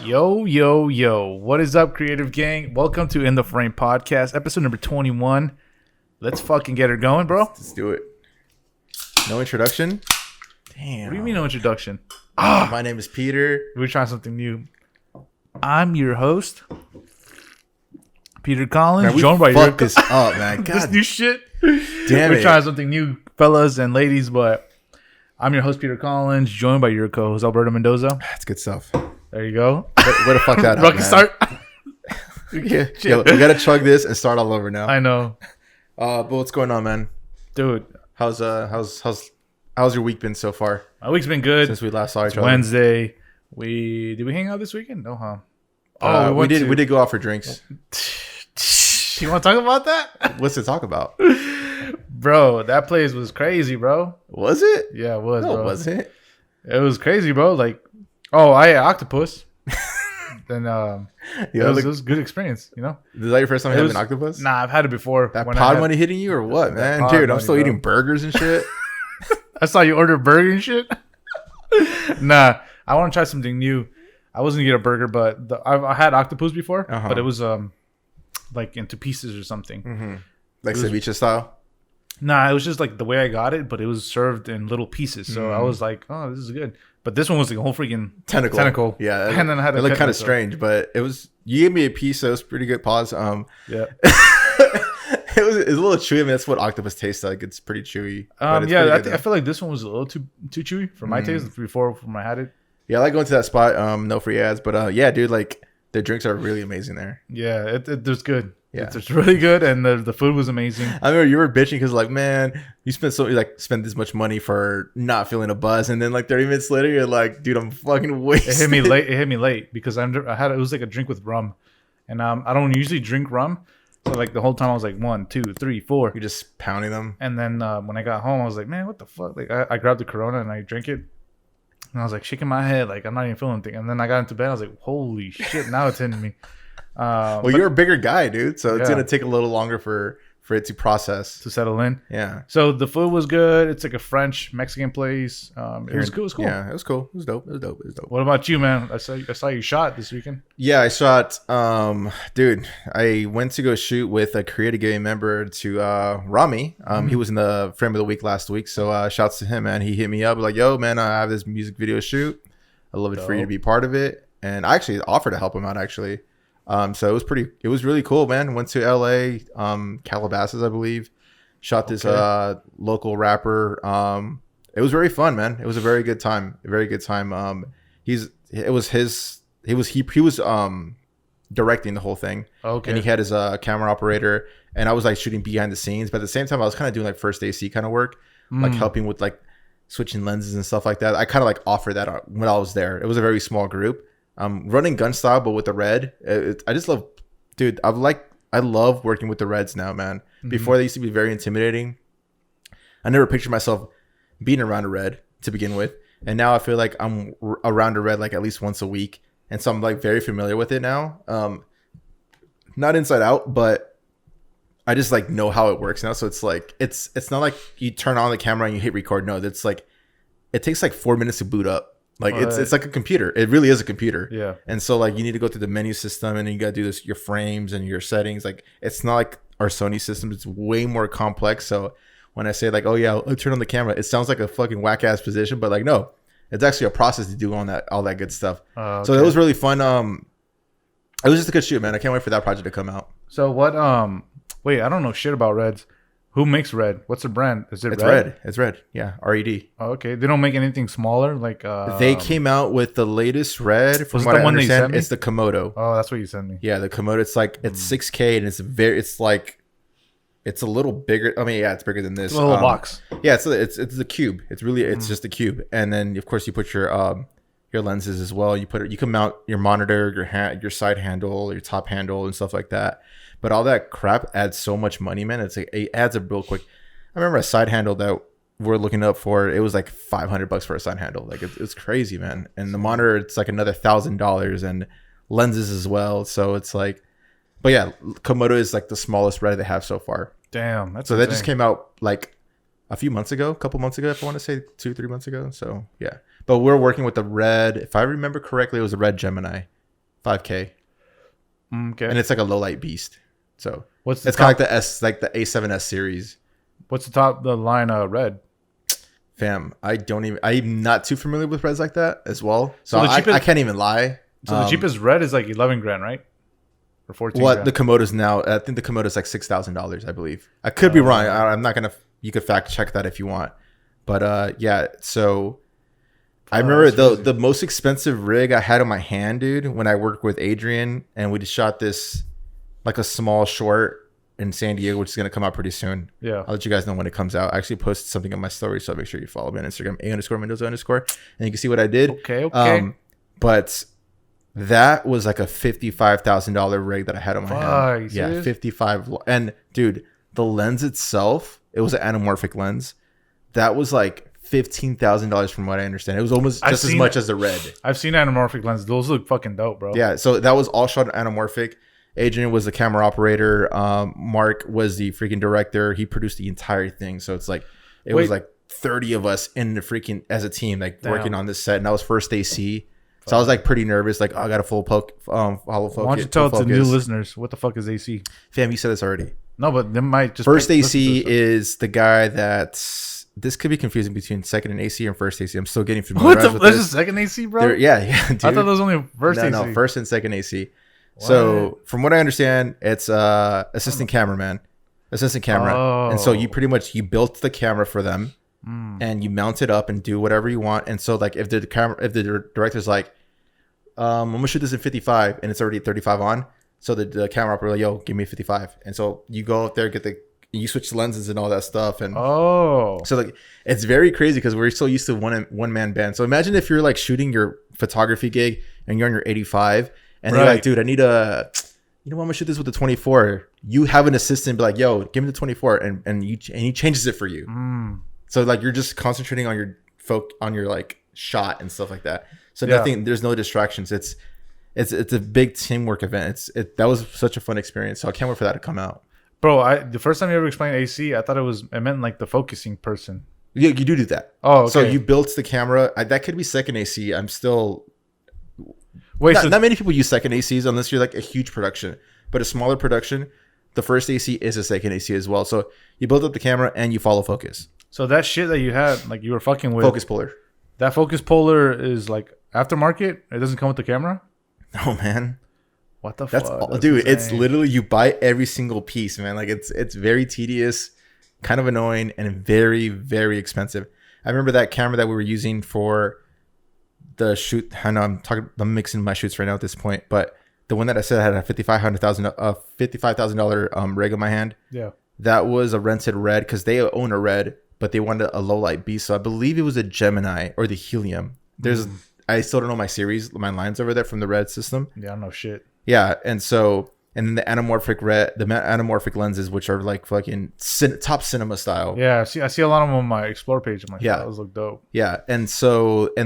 Yo, yo, yo. What is up, Creative Gang? Welcome to In the Frame Podcast, episode number 21. Let's fucking get her going, bro. Let's do it. No introduction? Damn. What do you mean no introduction? My name is Peter. We're trying something new. I'm your host, Peter Collins, Man, we joined by fucked your this up, man. this God new shit. damn We're it. trying something new, fellas and ladies, but I'm your host, Peter Collins, joined by your co-host, Alberto Mendoza. That's good stuff. There you go. Way to fuck that up, Rocky man. start. Yeah, we gotta chug this and start all over now. I know. But what's going on, man? Dude, How's your week been so far my week's been good. since we last saw each It's other? Wednesday. Did we hang out this weekend? No, huh? We did go out for drinks. You want to talk about that? What's to talk about? Bro, that place was crazy, bro. Was it? Yeah, it was, No, bro. it wasn't. It was crazy, bro. Like, oh, I ate octopus. Then it was a good experience, you know? Is that your first time It having was- octopus? Nah, I've had it before. That when I pod had- money hitting you or what, man? pod Dude, I'm money, still bro. eating burgers and shit. I saw you order a burger and shit. Nah, I want to try something new. I wasn't gonna get a burger, but I had octopus before, Uh-huh. but it was like into pieces or something. Like It was- ceviche style. Nah, it was just like the way I got it, but it was served in little pieces. So I was like, oh, this is good. But this one was like a whole freaking Tentacle. Yeah. And then I had to it looked cut kind of myself. strange, but it was, you gave me a piece, so it was pretty good. Pause. Yeah. It was a little chewy. I mean, that's what octopus tastes like. It's pretty chewy. but it's Yeah, pretty I, good I feel like this one was a little too chewy for my taste before when I had it. yeah, I like going to that spot. No free ads, but yeah, dude, like the drinks are really amazing there. Yeah, it was good. Yeah. It's really good, and the food was amazing. I remember you were bitching because like, man, you spent this much money for not feeling a buzz, and then like 30 minutes later, you're like, dude, I'm fucking wasted. It hit me late because I had it was like a drink with rum, and I don't usually drink rum, so like the whole time I was like 1, 2, 3, 4, You're just pounding them. and then when I got home I was like, man, what the fuck? Like I grabbed the Corona and I drank it, and I was like shaking my head like I'm not even feeling anything, and then I got into bed. I was like, holy shit, now it's hitting me. Well, you're a bigger guy, dude, so it's Yeah. gonna take a little longer for it to process. to settle in. Yeah. So the food was good. It's like a French Mexican place. It was cool. It was cool. Yeah, it was cool. It was dope. It was dope. It was dope. What about you, man? I saw you shot this weekend. Yeah, I shot. Dude, I went to go shoot with a Creative Game member to Rami. He was in the frame of the week last week, so shouts to him, man. He hit me up like, "Yo, man, I have this music video shoot. I'd love it for you to Dope. be part of it." And I actually offered to help him out. Actually, so it was really cool, man. Went to LA, Calabasas, I believe. Shot this Okay. local rapper. It was very fun, man. It was a very good time. A very good time. He was directing the whole thing. Okay. And he had his camera operator, and I was like shooting behind the scenes, but at the same time I was kind of doing like first AC kind of work, like helping with like switching lenses and stuff like that. I kind of like offered that when I was there. It was a very small group, running gun style, but with the red. I just love, dude. I love working with the reds now, man. Before they used to be very intimidating. I never pictured myself being around a red to begin with, and now I feel like I'm around a red like at least once a week, and so I'm like very familiar with it now. Not inside out, but I just like know how it works now. So it's like it's not like you turn on the camera and you hit record. No, it's like it takes like 4 minutes to boot up. Like it's like a computer. It really is a computer. Yeah. And so like you need to go through the menu system, and then you gotta do this your frames and your settings. Like it's not like our Sony system. It's way more complex. So when I say like, oh yeah, I'll turn on the camera, it sounds like a fucking whack ass position, but like no, it's actually a process to do all that good stuff. So it was really fun. It was just a good shoot, man. I can't wait for that project to come out. So what? Wait, I don't know shit about reds. Who makes red? What's the brand? Is it It's red? red. It's red. Yeah, RED. Oh, okay. They don't make anything smaller. Like They came out with the latest red. From Was it what the I one they sent understand, me? it's the Komodo. Oh, that's what you sent me. Yeah, the Komodo. It's like it's 6K, and it's like it's a little bigger. I mean, yeah, it's bigger than this. It's a little box. Yeah, it's the cube. It's really just a cube, and then of course you put your lenses as well. You can mount your monitor, your side handle, your top handle, and stuff like that. But all that crap adds so much money, man. It's like it adds up real quick. I remember a side handle that we're looking up for. It was like $500 for a side handle. Like it's crazy, man. And the monitor, it's like another $1,000, and lenses as well. So it's like, but yeah, Komodo is like the smallest red they have so far. Damn, that's So that insane. just came out like a couple months ago, if I want to say 2-3 months ago. So yeah, but we're working with the red. If I remember correctly, it was a red Gemini. 5K, Okay. and it's like a low light beast. So What's the it's kind of top, like the A7S series. what's the top the line red? Fam, I'm not too familiar with reds like that as well. So So the cheapest- I can't even lie. So the cheapest red is like 11 grand, right? Or 14 What grand. the Komodo's now? I think the Komodo's like $6,000, I believe. I could be wrong. I'm not gonna. You could fact check that if you want. But yeah, so I remember that's the most expensive rig I had in my hand, dude, when I worked with Adrian, and we just shot this like a small short in San Diego, which is gonna come out pretty soon. Yeah. I'll let you guys know when it comes out. I actually posted something on my story, so make sure you follow me on Instagram, _Mendoza_, and you can see what I did. Okay. But that was like a $55,000 rig that I had on my hand. you Yeah, serious? 55. And dude, the lens itself, it was an anamorphic lens. That was like $15,000 from what I understand. It was almost I've just as seen much it. as the red. I've seen anamorphic lenses. Those look fucking dope, bro. Yeah, so that was all shot anamorphic. Adrian was the camera operator. Mark was the freaking director. He produced the entire thing. So it's like it was like 30 of us in the freaking as a team, like working on this set. And that was first AC. So I was like pretty nervous, like, oh, I got a follow focus. Why don't you tell the new listeners what the fuck is AC? Fam, you said this already. No, but they might just First listen AC to is the guy that's. This could be confusing between second and AC and first AC. I'm still getting What familiarized the? with There's a this. second AC, bro. Yeah, dude. I thought that was only first AC. No, first and second AC. So from what I understand, it's assistant camera. And so you pretty much you built the camera for them, and you mount it up and do whatever you want. And so like if the director's like, I'm gonna shoot this in 55, and it's already 35 on, so the camera operator like, yo, give me 55, and so you go up there, you switch lenses and all that stuff, and so like it's very crazy because we're so used to one man band. So imagine if you're like shooting your photography gig and you're on your 85, and they're like, dude, I need a, you know what, I'm gonna shoot this with the 24. You have an assistant be like, yo, give me the 24, and he changes it for you. So like you're just concentrating on your like shot and stuff like that. So nothing, there's no distractions. It's a big teamwork event. That was such a fun experience. So I can't wait for that to come out. Bro, the first time you ever explained AC, I thought it meant like the focusing person. Yeah, you do that. Oh, okay. So you built the camera. That could be second AC. I'm still. Wait, not many people use second ACs unless you're like a huge production, but a smaller production, the first AC is a second AC as well. So you build up the camera and you follow focus. So that shit that you had, like you were fucking with Focus puller. That focus puller is like aftermarket. It doesn't come with the camera. Oh man. What the That's fuck? all, dude. Insane. It's literally you buy every single piece, man. Like it's very tedious, kind of annoying, and very very expensive. I remember that camera that we were using for the shoot. I know I'm mixing my shoots right now at this point, but the one that I said had a $55,000 rig in my hand. Yeah, that was a rented red because they own a red, but they wanted a low light beast. So I believe it was a Gemini or the Helium. I still don't know my lines over there from the red system. Yeah, I don't know shit. Yeah, and then the anamorphic lenses, which are like fucking top cinema style. Yeah, I see a lot of them on my Explore page. I'm like, yeah, those look dope. Yeah, and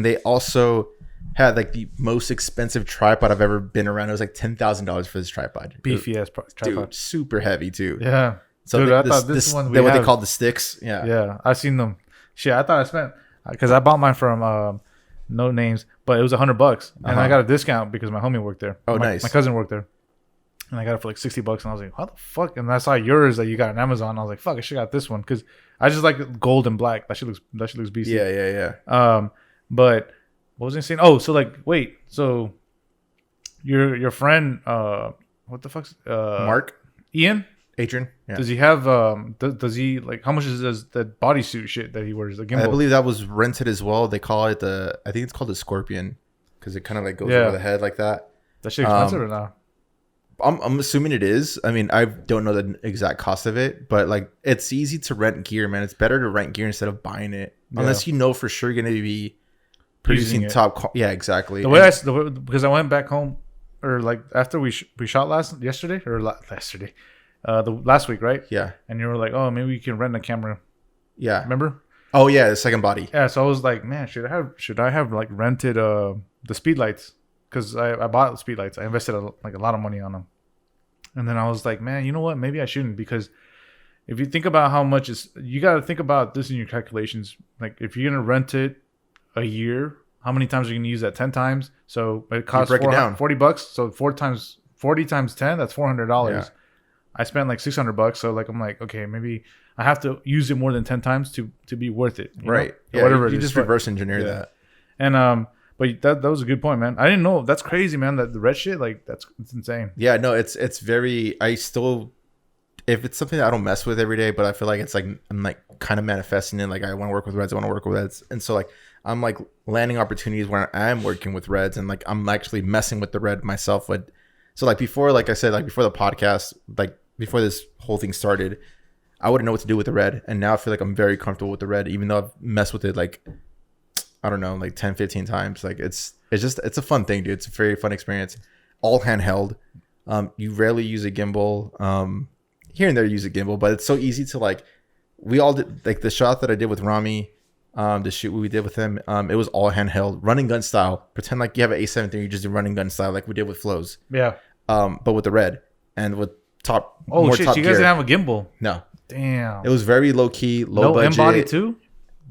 they also had like the most expensive tripod I've ever been around. It was like $10,000 for this tripod. Beefy ass tripod. Dude, super heavy too. Yeah. So dude, I thought this one what they called the sticks. Yeah. Yeah, I seen them. Shit, I thought I spent because I bought mine from no names, but it was $100, and I got a discount because my homie worked there. Oh, nice. My cousin worked there, and I got it for like $60, and I was like, "How the fuck?" And I saw yours that you got on Amazon. I was like, "Fuck, I should got this one," because I just like gold and black. That shit looks beastly. Yeah. But what was I saying? Oh, so like, wait, so your friend, what the fuck's Mark, Adrian? Yeah. Does he have does he like how much is the bodysuit shit that he wears? The gimbal? I believe that was rented as well. They call it I think it's called the Scorpion because it kind of like goes over the head like that. That shit expensive or not? I'm assuming it is. I mean, I don't know the exact cost of it, but like it's easy to rent gear, man. It's better to rent gear instead of buying it, unless you know for sure you're gonna be producing top. Yeah, exactly. Because I went back home, or like after we shot last week, right? Yeah. And you were like, oh, maybe we can rent a camera. Yeah. Remember? Oh yeah, the second body. Yeah. So I was like, man, should I have like rented the speed lights? Because I bought speed lights. I invested a lot of money on them. And then I was like, man, you know what? Maybe I shouldn't, because if you think about how much you got to think about this in your calculations. Like if you're gonna rent it a year how many times are you gonna use that? 10 times. So it costs break it down. $40. So 40 times 10, that's $400. Yeah. I spent like $600. So like I'm like, okay, maybe I have to use it more than 10 times to be worth it. You Right. know? Yeah, Whatever you it is. just But- reverse engineer yeah. that. And but that was a good point, man. I didn't know. That's crazy, man. That the red shit, like it's insane. Yeah, no, it's very. I still, if it's something that I don't mess with every day, but I feel like it's like I'm like kind of manifesting it. Like I want to work with Reds, I want to work with Reds, and so like I'm like landing opportunities where I'm working with Reds, and like I'm actually messing with the Red myself. With so like before, like I said, like before the podcast, like before this whole thing started, I wouldn't know what to do with the Red, and now I feel like I'm very comfortable with the Red, even though I've messed with it like I don't know, like 10, 15 times. Like it's a fun thing, dude. It's a very fun experience. All handheld. You rarely use a gimbal. Here and there you use a gimbal, but it's so easy to like. We all did like the shot that I did with Rami, the shoot we did with him. It was all handheld, running gun style. Pretend like you have an A7 III, you just do running gun style like we did with Flows. Yeah. But with the Red and with top. Oh more shit! top You guys gear. didn't have a gimbal. No, Damn. it was very low key, low no budget. M-body too.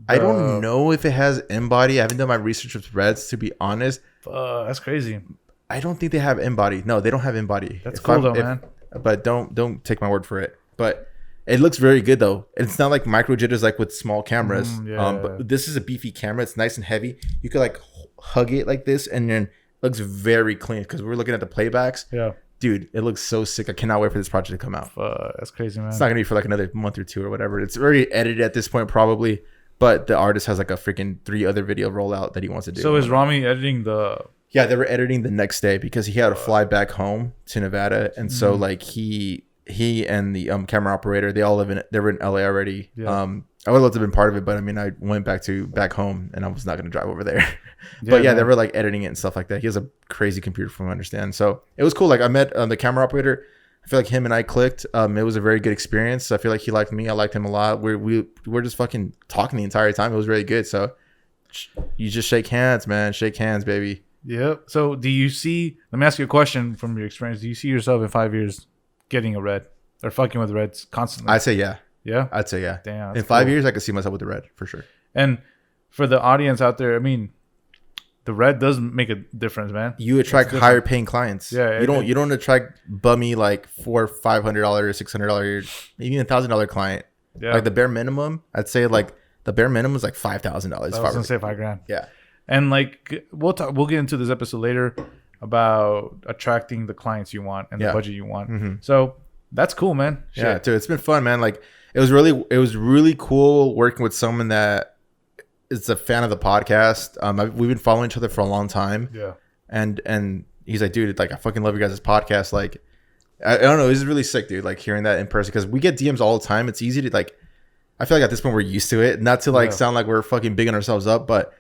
I don't know if it has M-body. I haven't done my research with Reds to be honest. That's crazy. I don't think they have M-body. No, they don't have M-body. That's cool though, man. But don't take my word for it. But it looks very good though. It's not like micro jitters like with small cameras. Yeah. But this is a beefy camera. It's nice and heavy. You could like hug it like this, and then it looks very clean. Because we're looking at the playbacks. Yeah. Dude, it looks so sick. I cannot wait for this project to come out. That's crazy, man. It's not gonna be for like another month or two or whatever. It's already edited at this point probably. But the artist has like a freaking 3 other video rollout that he wants to do. So is Rami editing the? Yeah, they were editing the next day because he had to fly back home to Nevada, and so like he and the camera operator, they all they were in LA already. Yeah. I would love to have been part of it, but I mean, I went back home, and I was not going to drive over there. But Yeah, they man. were like editing it and stuff like that. He has a crazy computer, from what I understand. So it was cool. Like I met the camera operator. I feel like him and I clicked. It was a very good experience. I feel like he liked me. I liked him a lot. We're just fucking talking the entire time. It was really good. So you just shake hands, man. Shake hands, baby. Yep. So do you see? Let me ask you a question from your experience. Do you see yourself in 5 years getting a red or fucking with reds constantly? I'd say yeah. Yeah. I'd say yeah. Damn. In that's 5 cool. years, I could see myself with the Red for sure. And for the audience out there, I mean, the red does make a difference, man. You attract different. higher paying clients. Yeah, you don't attract bummy like $400, $500, $600, even $1,000 client. Yeah. Like the bare minimum, I'd say like the bare minimum is like $5,000. I was gonna say $5,000. Yeah. And like we'll get into this episode later about attracting the clients you want and the Yeah. budget you want. Mm-hmm. So that's cool, man. Shit. Yeah, dude, it's been fun, man. Like it was really cool working with someone that is a fan of the podcast. We've been following each other for a long time, Yeah. and he's like, dude, like I fucking love you guys' podcast. Like I don't know, this is really sick, dude. Like hearing that in person because we get DMs all the time. It's easy to like. I feel like at this point we're used to it. Not to like Yeah. sound like we're fucking bigging ourselves up, but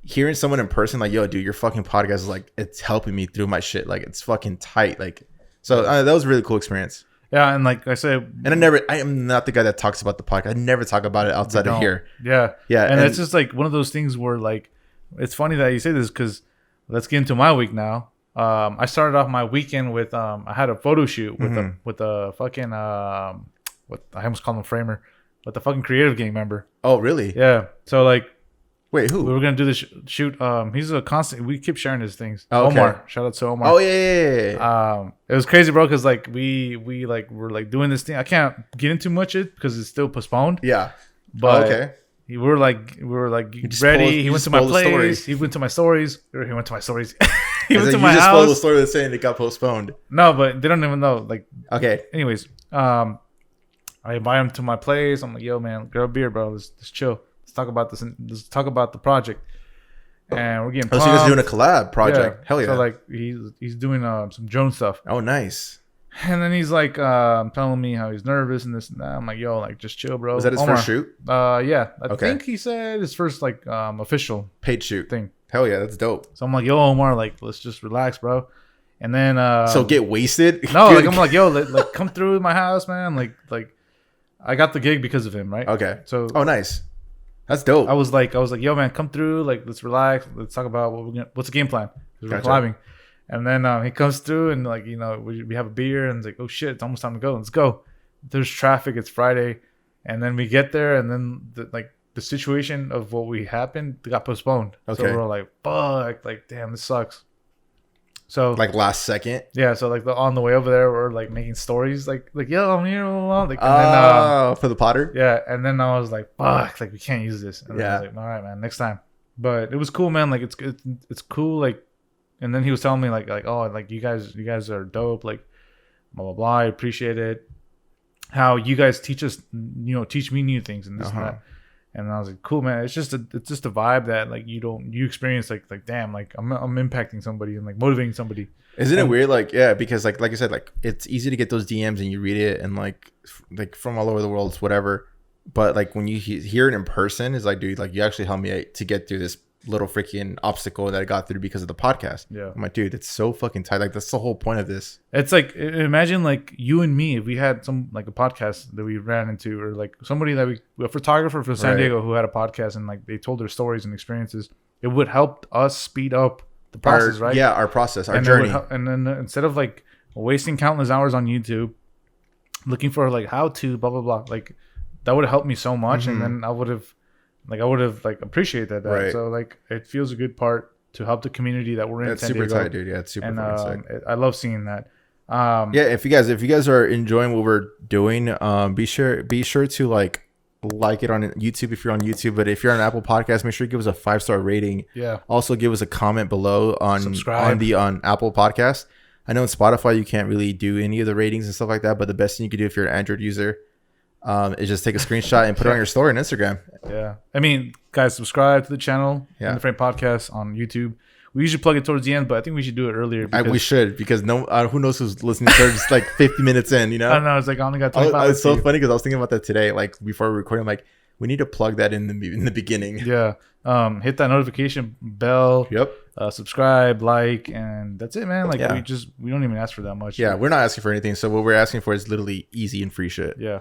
hearing someone in person, like, yo, dude, your fucking podcast is like it's helping me through my shit. Like it's fucking tight. Like so that was a really cool experience. Yeah, and like I said, And I am not the guy that talks about the podcast. I never talk about it outside of don't. here. Yeah. Yeah, And, and- it's just like one of those things where like it's funny that you say this because let's get into my week now. I started off my weekend with I had a photo shoot with a fucking what I almost called him Framer, but the fucking Creative Gang member. Oh, really? Yeah. So like Wait, we who? were gonna do this shoot. He's a constant. We keep sharing his things. Oh, okay. Omar, shout out to Omar. Oh, yeah. It was crazy, bro, because like we like were like doing this thing. I can't get into much it because it's still postponed. Yeah. But Oh, okay. we were like just ready. spoiled- He you went just to my spoiled the story. place. He went to my stories. Or he went to my stories. he You went to my just spoiled the house. story that's saying it got postponed. No, but they don't even know. Like, Okay. anyways, I invite him to my place. I'm like, yo, man, grab a beer, bro. Let's chill. Let's talk about this. Let's talk about the project. And we're getting. Oh, so you guys are doing a pumped. collab project. Hell yeah. So like he's doing some drone stuff. Oh, nice. And then he's like telling me how he's nervous and this and that. I'm like, yo, like just chill, bro. Was that his Omar. first shoot? Yeah. I Okay. think he said his first like official Paid shoot. thing. Hell yeah, that's dope. So I'm like, yo, Omar, like let's just relax, bro. And then So get wasted? no, like I'm like, yo, like come through my house, man. Like I got the gig because of him, right? Okay. So Oh, nice. That's dope. I was like, yo, man, come through. Like, let's relax. Let's talk about what's the game plan. 'Cause we're Gotcha. collabing. And then he comes through and like, you know, we have a beer and it's like, oh shit, it's almost time to go. Let's go. There's traffic. It's Friday. And then we get there and then the the situation of what we happened got postponed. Okay. So we're like, fuck, like damn, this sucks. So Like last second. yeah, so like on the way over there, we're like making stories, like yo, I'm here, blah, blah, blah. Like, and then, For the Potter. yeah, and then I was like, fuck, like we can't use this. And then I Yeah. was like, all right, man, next time. But it was cool, man. Like it's cool, like. And then he was telling me like oh, like you guys are dope, like blah blah blah. I appreciate it. How you guys teach us, teach me new things and this and that. And I was like, cool, man. It's just a vibe that like you experience like damn, like I'm impacting somebody and like motivating somebody. Isn't it weird? Like, yeah, because like I said, like it's easy to get those DMs and you read it and like from all over the world, it's whatever. But like when you hear it in person, it's like, dude, like you actually helped me to get through this little freaking obstacle that I got through because of the podcast. Yeah. I'm like, dude, it's so fucking tight. Like that's the whole point of this. It's like, imagine like you and me, if we had some like a podcast that we ran into, or like somebody that a photographer from San Right. Diego who had a podcast and like they told their stories and experiences, it would help us speed up the process, right? Yeah, our process, our and journey. And then instead of like wasting countless hours on YouTube looking for like how to blah blah blah, like that would have helped me so much. Mhm. And then I would have like appreciated that. Right. So like it feels a good part to help the community that we're in. It's San super Diego. tight, dude. Yeah, it's super And fucking sick. I love seeing that. Yeah, if you guys are enjoying what we're doing, be sure to like it on YouTube if you're on YouTube. But if you're on Apple Podcasts, make sure you give us a 5-star rating. Yeah. Also, give us a comment below on Subscribe. on Apple Podcast. I know in Spotify you can't really do any of the ratings and stuff like that, but the best thing you can do if you're an Android user is just take a screenshot and put it on your story on Instagram. Yeah. I mean, guys, subscribe to the channel, Yeah. In the Frame Podcast on YouTube. We usually plug it towards the end, but I think we should do it earlier. We should, because who knows who's listening to just like 50 minutes in, you know? I don't know. It's like I only got 25. It's so funny because I was thinking about that today, like before we were recording. I'm like, we need to plug that in the beginning. Yeah. Hit that notification bell. Yep. Subscribe, like, and that's it, man. Like Yeah. we don't even ask for that much. Yeah, we're not asking for anything. So what we're asking for is literally easy and free shit. Yeah.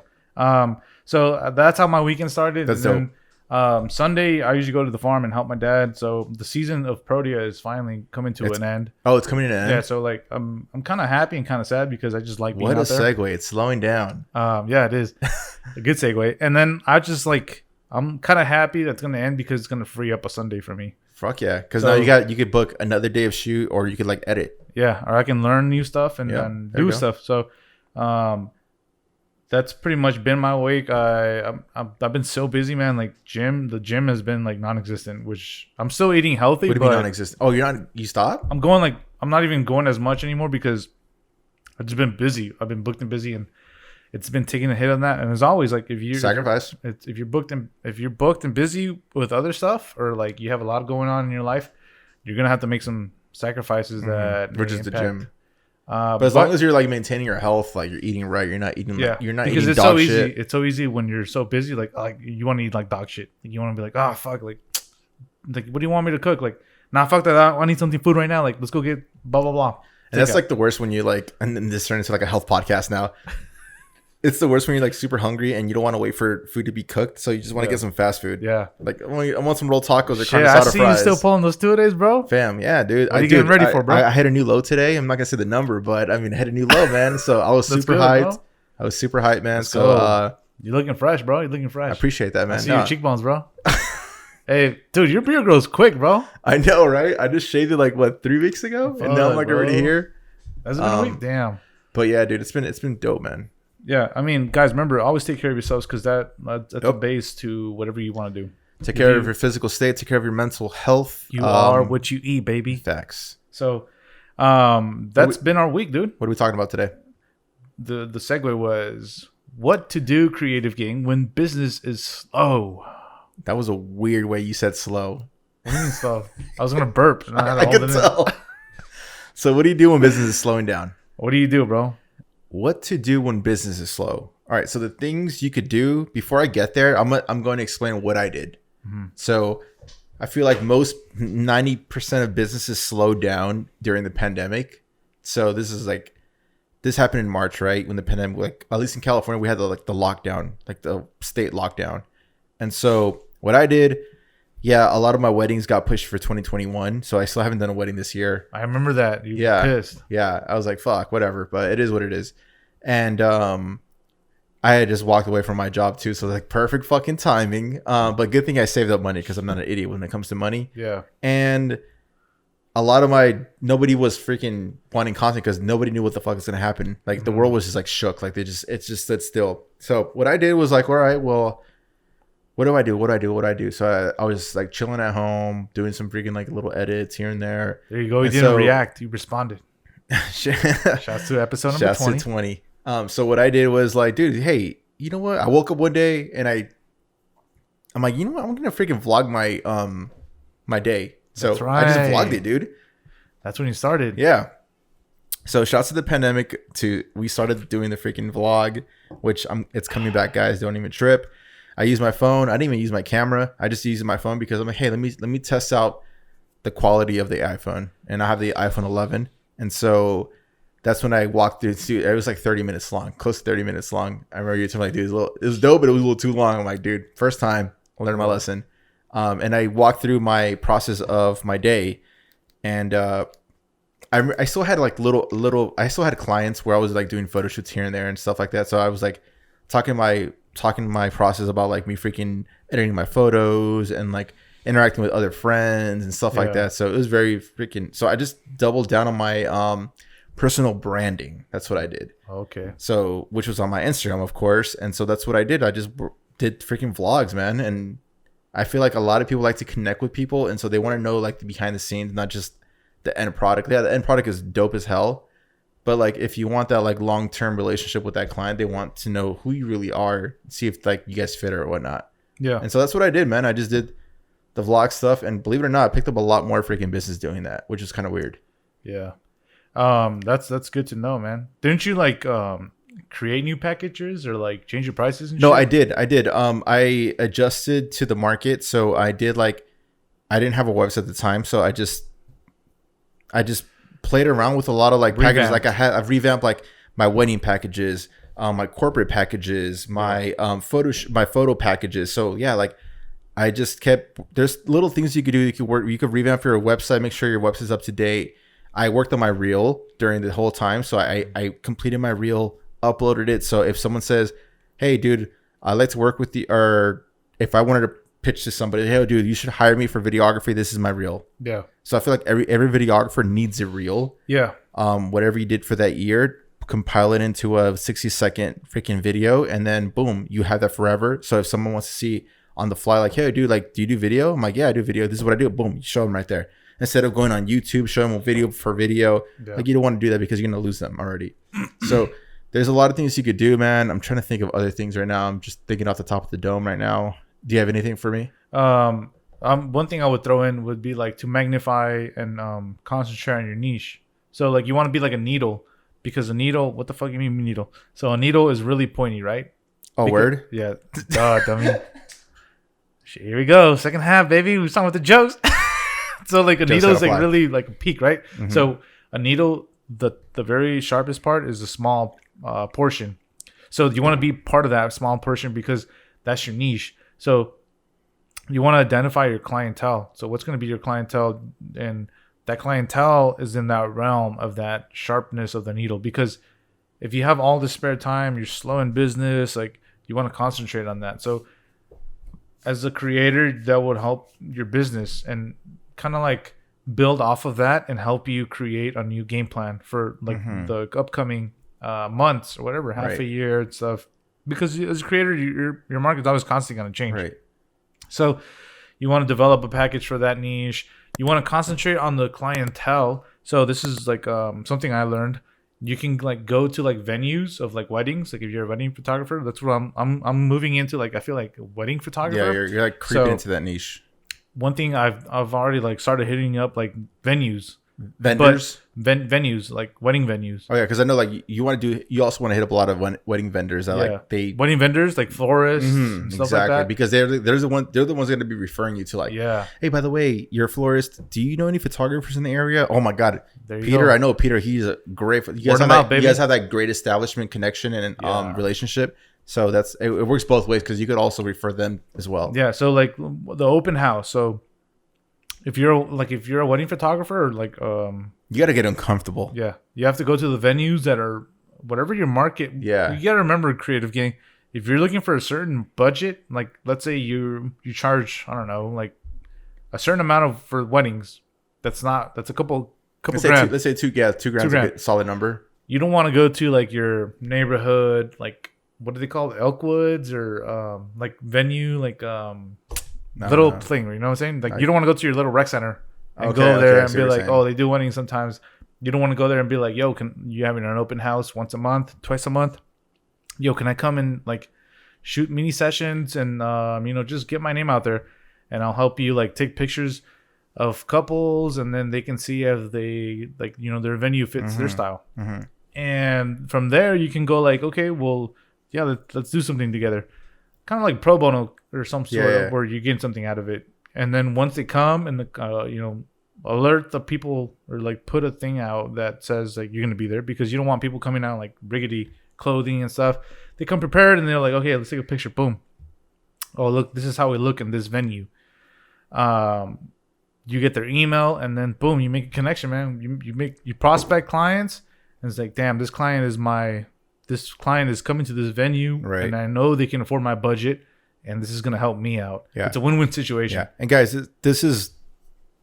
So that's how my weekend started. That's and then, Sunday, I usually go to the farm and help my dad. So the season of Protea is finally coming to an end. Oh, it's coming to an end? Yeah. So like, I'm kind of happy and kind of sad because I just like being What a out there. segue. It's slowing down. Yeah, it is a good segue. And then I'm kind of happy that's gonna end because it's gonna free up a Sunday for me. Fuck yeah. Because So- now you could book another day of shoot, or you could like edit. Yeah, or I can learn new stuff and, Yeah, and there you do go. stuff. So, that's pretty much been my week. I've been so busy, man. Like the gym has been like non-existent, which I'm still eating healthy. What do you mean but non-existent? Oh, you stop? I'm going like I'm not even going as much anymore because I've just been busy. I've been booked and busy, and it's been taking a hit on that. And as always, like if you Sacrifice. if you're booked and busy with other stuff, or like you have a lot going on in your life, you're gonna have to make some sacrifices that Which may is the impact. gym. But as long as you're like maintaining your health, like you're eating right, you're not eating yeah, you're not because eating it's dog so easy. shit. It's so easy when you're so busy. Like you want to eat like dog shit. You want to be like, oh fuck, like what do you want me to cook? Like, nah, fuck that. I need something food right now. Like, let's go get blah blah blah. And that's like the worst when you like, and then this turned into like a health podcast now. It's the worst when you're like super hungry and you don't want to wait for food to be cooked, so you just want to get some fast food. Yeah. Like I want some rolled tacos or Shit, carne I asada see you fries. still pulling those 2 days, bro. Fam, yeah, dude. What are you getting ready for, bro? I hit a new low today. I'm not gonna say the number, but I mean, I hit a new low, man. So I was That's super good, hyped. bro. I was super hyped, man. Let's so go. You're looking fresh, bro. You're looking fresh. I appreciate that, I man. see No, your cheekbones, bro. Hey, dude, your beard grows quick, bro. I know, right? I just shaved it like 3 weeks ago, and now I'm like Fuck, already bro. here. That's been a week. Damn. But yeah, dude, it's been dope, man. Yeah, I mean, guys, remember, always take care of yourselves because that's a Yep. base to whatever you want to do. Take care of your physical state. Take care of your mental health. You are what you eat, baby. Facts. So, that's been our week, dude. What are we talking about today? The segue was what to do, creative gang, when business is slow. That was a weird way you said slow. What do you mean slow? I was gonna burp. And I had to I hold could it in. tell. So what do you do when business is slowing down? What do you do, bro? What to do when business is slow? All right. So the things you could do before I get there, I'm going to explain what I did. Mm-hmm. So I feel like 90% of businesses slowed down during the pandemic. So this happened in March, right? When the pandemic, like at least in California, we had the lockdown, like the state lockdown. And so what I did, yeah, a lot of my weddings got pushed for 2021. So I still haven't done a wedding this year. I remember that. You Yeah. were pissed. Yeah, I was like, fuck, whatever, but it is what it is. And I had just walked away from my job too, so like perfect fucking timing. But good thing I saved up money because I'm not an idiot when it comes to money. Yeah. And a lot of nobody was freaking wanting content because nobody knew what the fuck was gonna happen. Like the world was just like shook. Like it just stood still. So what I did was like, all right, well, what do I do? So I was like chilling at home, doing some freaking like little edits here and there. There you go. You didn't react. You responded. Shouts to episode number 20. Shouts to 20. So what I did was like, dude, hey, you know what? I woke up one day and I'm like, you know what? I'm gonna freaking vlog my day. So That's right. I just vlogged it, dude. That's when you started. Yeah. So shouts to the pandemic we started doing the freaking vlog, which it's coming back, guys. Don't even trip. I use my phone. I didn't even use my camera. I just used my phone because I'm like, hey, let me test out the quality of the iPhone. And I have the iPhone 11. And so that's when I walked through. It was like 30 minutes long, close to 30 minutes long. I remember you telling me, like, dude, it was dope, but it was a little too long. I'm like, dude, first time I learned my lesson. And I walked through my process of my day. And I still had like I still had clients where I was like doing photo shoots here and there and stuff like that. So I was like talking my process about like me freaking editing my photos and like interacting with other friends and stuff like that. So it was very freaking, so I just doubled down on my personal branding. That's what I did. Okay. So, which was on my Instagram, of course. And so that's what I did. I just did freaking vlogs, man. And I feel like a lot of people like to connect with people. And so they want to know like the behind the scenes, not just the end product. Yeah, the end product is dope as hell. But like, if you want that like long-term relationship with that client, they want to know who you really are, see if like you guys fit or whatnot. Yeah. And so that's what I did, man. I just did the vlog stuff, and believe it or not, I picked up a lot more freaking business doing that, which is kind of weird. Yeah. That's good to know, man. Didn't you like create new packages or like change your prices and No, shit? I did. I adjusted to the market. So I did like, I didn't have a website at the time, so I just played around with a lot of like packages. Like I've revamped like my wedding packages, my corporate packages, my photo packages. So yeah, like I just kept, there's little things you could do. You could revamp your website, make sure your website's up to date. I worked on my reel during the whole time. So I completed my reel, uploaded it. So if someone says, hey dude, I'd like to work with or if I wanted to pitch to somebody, hey dude, you should hire me for videography, this is my reel. Yeah. So I feel like every videographer needs a reel. Yeah. Whatever you did for that year, compile it into a 60-second freaking video, and then boom, you have that forever. So if someone wants to see on the fly, like, hey dude, like, do you do video? I'm like, yeah, I do video. This is what I do. Boom, you show them right there. Instead of going on YouTube, show them video for video. Yeah. Like, you don't want to do that because you're gonna lose them already. So there's a lot of things you could do, man. I'm trying to think of other things right now. I'm just thinking off the top of the dome right now. Do you have anything for me? One thing I would throw in would be like to magnify and concentrate on your niche. So like you want to be like a needle, because a needle, what the fuck you mean needle? So a needle is really pointy, right? Oh, word? Yeah. Duh, dummy. Here we go. Second half, baby. We're talking with the jokes. So like a needle is like really like a peak, right? Mm-hmm. So a needle, the very sharpest part is a small portion. So you want to be part of that small portion because that's your niche. So you want to identify your clientele. So what's going to be your clientele? And that clientele is in that realm of that sharpness of the needle. Because if you have all the spare time, you're slow in business, like you want to concentrate on that. So as a creator, that would help your business and kind of like build off of that and help you create a new game plan for like the upcoming months or whatever, half a year and stuff. Because as a creator, your market's always constantly going to change. Right. So you want to develop a package for that niche. You want to concentrate on the clientele. So this is like something I learned. You can like go to like venues of like weddings. Like if you're a wedding photographer, that's what I'm moving into. Like I feel like a wedding photographer. Yeah, you're like creeping into that niche. One thing I've already like started hitting up like venues. Vendors, venues like wedding venues. Oh yeah, because I know like you also want to hit up a lot of wedding vendors that like wedding vendors like florists, stuff exactly like that. Because they're the ones going to be referring you to like, hey, by the way, you're a florist. Do you know any photographers in the area? Oh my god, Peter, I know Peter. He's a great. You guys have that great establishment connection and relationship. So it works both ways because you could also refer them as well. Yeah. So like the open house. So if you're a wedding photographer or like you got to get uncomfortable. Yeah, you have to go to the venues that are whatever your market. Yeah, you got to remember creative gang. if you're looking for a certain budget, like let's say you charge, I don't know, like a certain amount of for weddings. That's a couple grand. Let's say two grand's a good solid number. You don't want to go to like your neighborhood, like what do they call it, Elkwoods or like venue, like little thing. You know what I'm saying? Like you don't want to go to your little rec center and go there and be like, oh, they do weddings sometimes. You don't want to go there and be like, yo, can you having an open house once a month, twice a month? Yo, can I come and like shoot mini sessions and just get my name out there, and I'll help you like take pictures of couples, and then they can see if they like their venue fits their style. And from there you can go like, okay, well, yeah, let's do something together, kind of like pro bono or some sort of where you get something out of it. And then once they come and alert the people or like put a thing out that says like you're gonna be there, because you don't want people coming out like riggedy clothing and stuff. They come prepared and they're like, okay, let's take a picture. Boom. Oh, look, this is how we look in this venue. You get their email, and then boom, you make a connection, man. You prospect clients, and it's like, damn, this client is coming to this venue, right? And I know they can afford my budget, and this is gonna help me out. Yeah, it's a win-win situation. Yeah, and guys, this is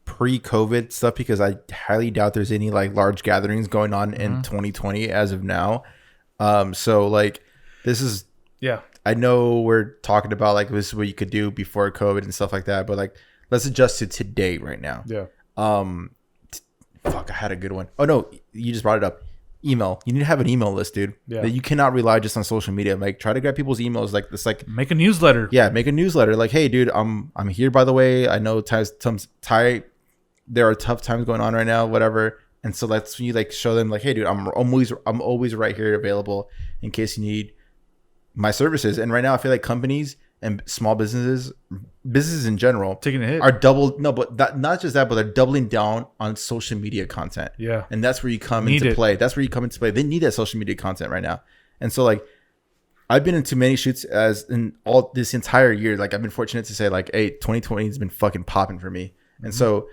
pre-COVID stuff, because I highly doubt there's any like large gatherings going on in 2020 as of now. So like this is, I know we're talking about like this is what you could do before COVID and stuff like that, but like let's adjust to today right now. Yeah. Fuck, I had a good one. Oh no, you just brought it up. Email. You need to have an email list, dude. Yeah. That you cannot rely just on social media. Like try to grab people's emails. Like this, like make a newsletter. Yeah, make a newsletter. Like, hey, dude, I'm here by the way. I know there are tough times going on right now, whatever. And so that's when you like show them like, hey, dude, I'm always right here available in case you need my services. And right now I feel like companies and small businesses in general taking a hit are not just that, but they're doubling down on social media content. Yeah. And that's where you come into play. That's where you come into play. They need that social media content right now. And so like I've been into many shoots as in all this entire year. Like I've been fortunate to say like, hey, 2020 has been fucking popping for me. And so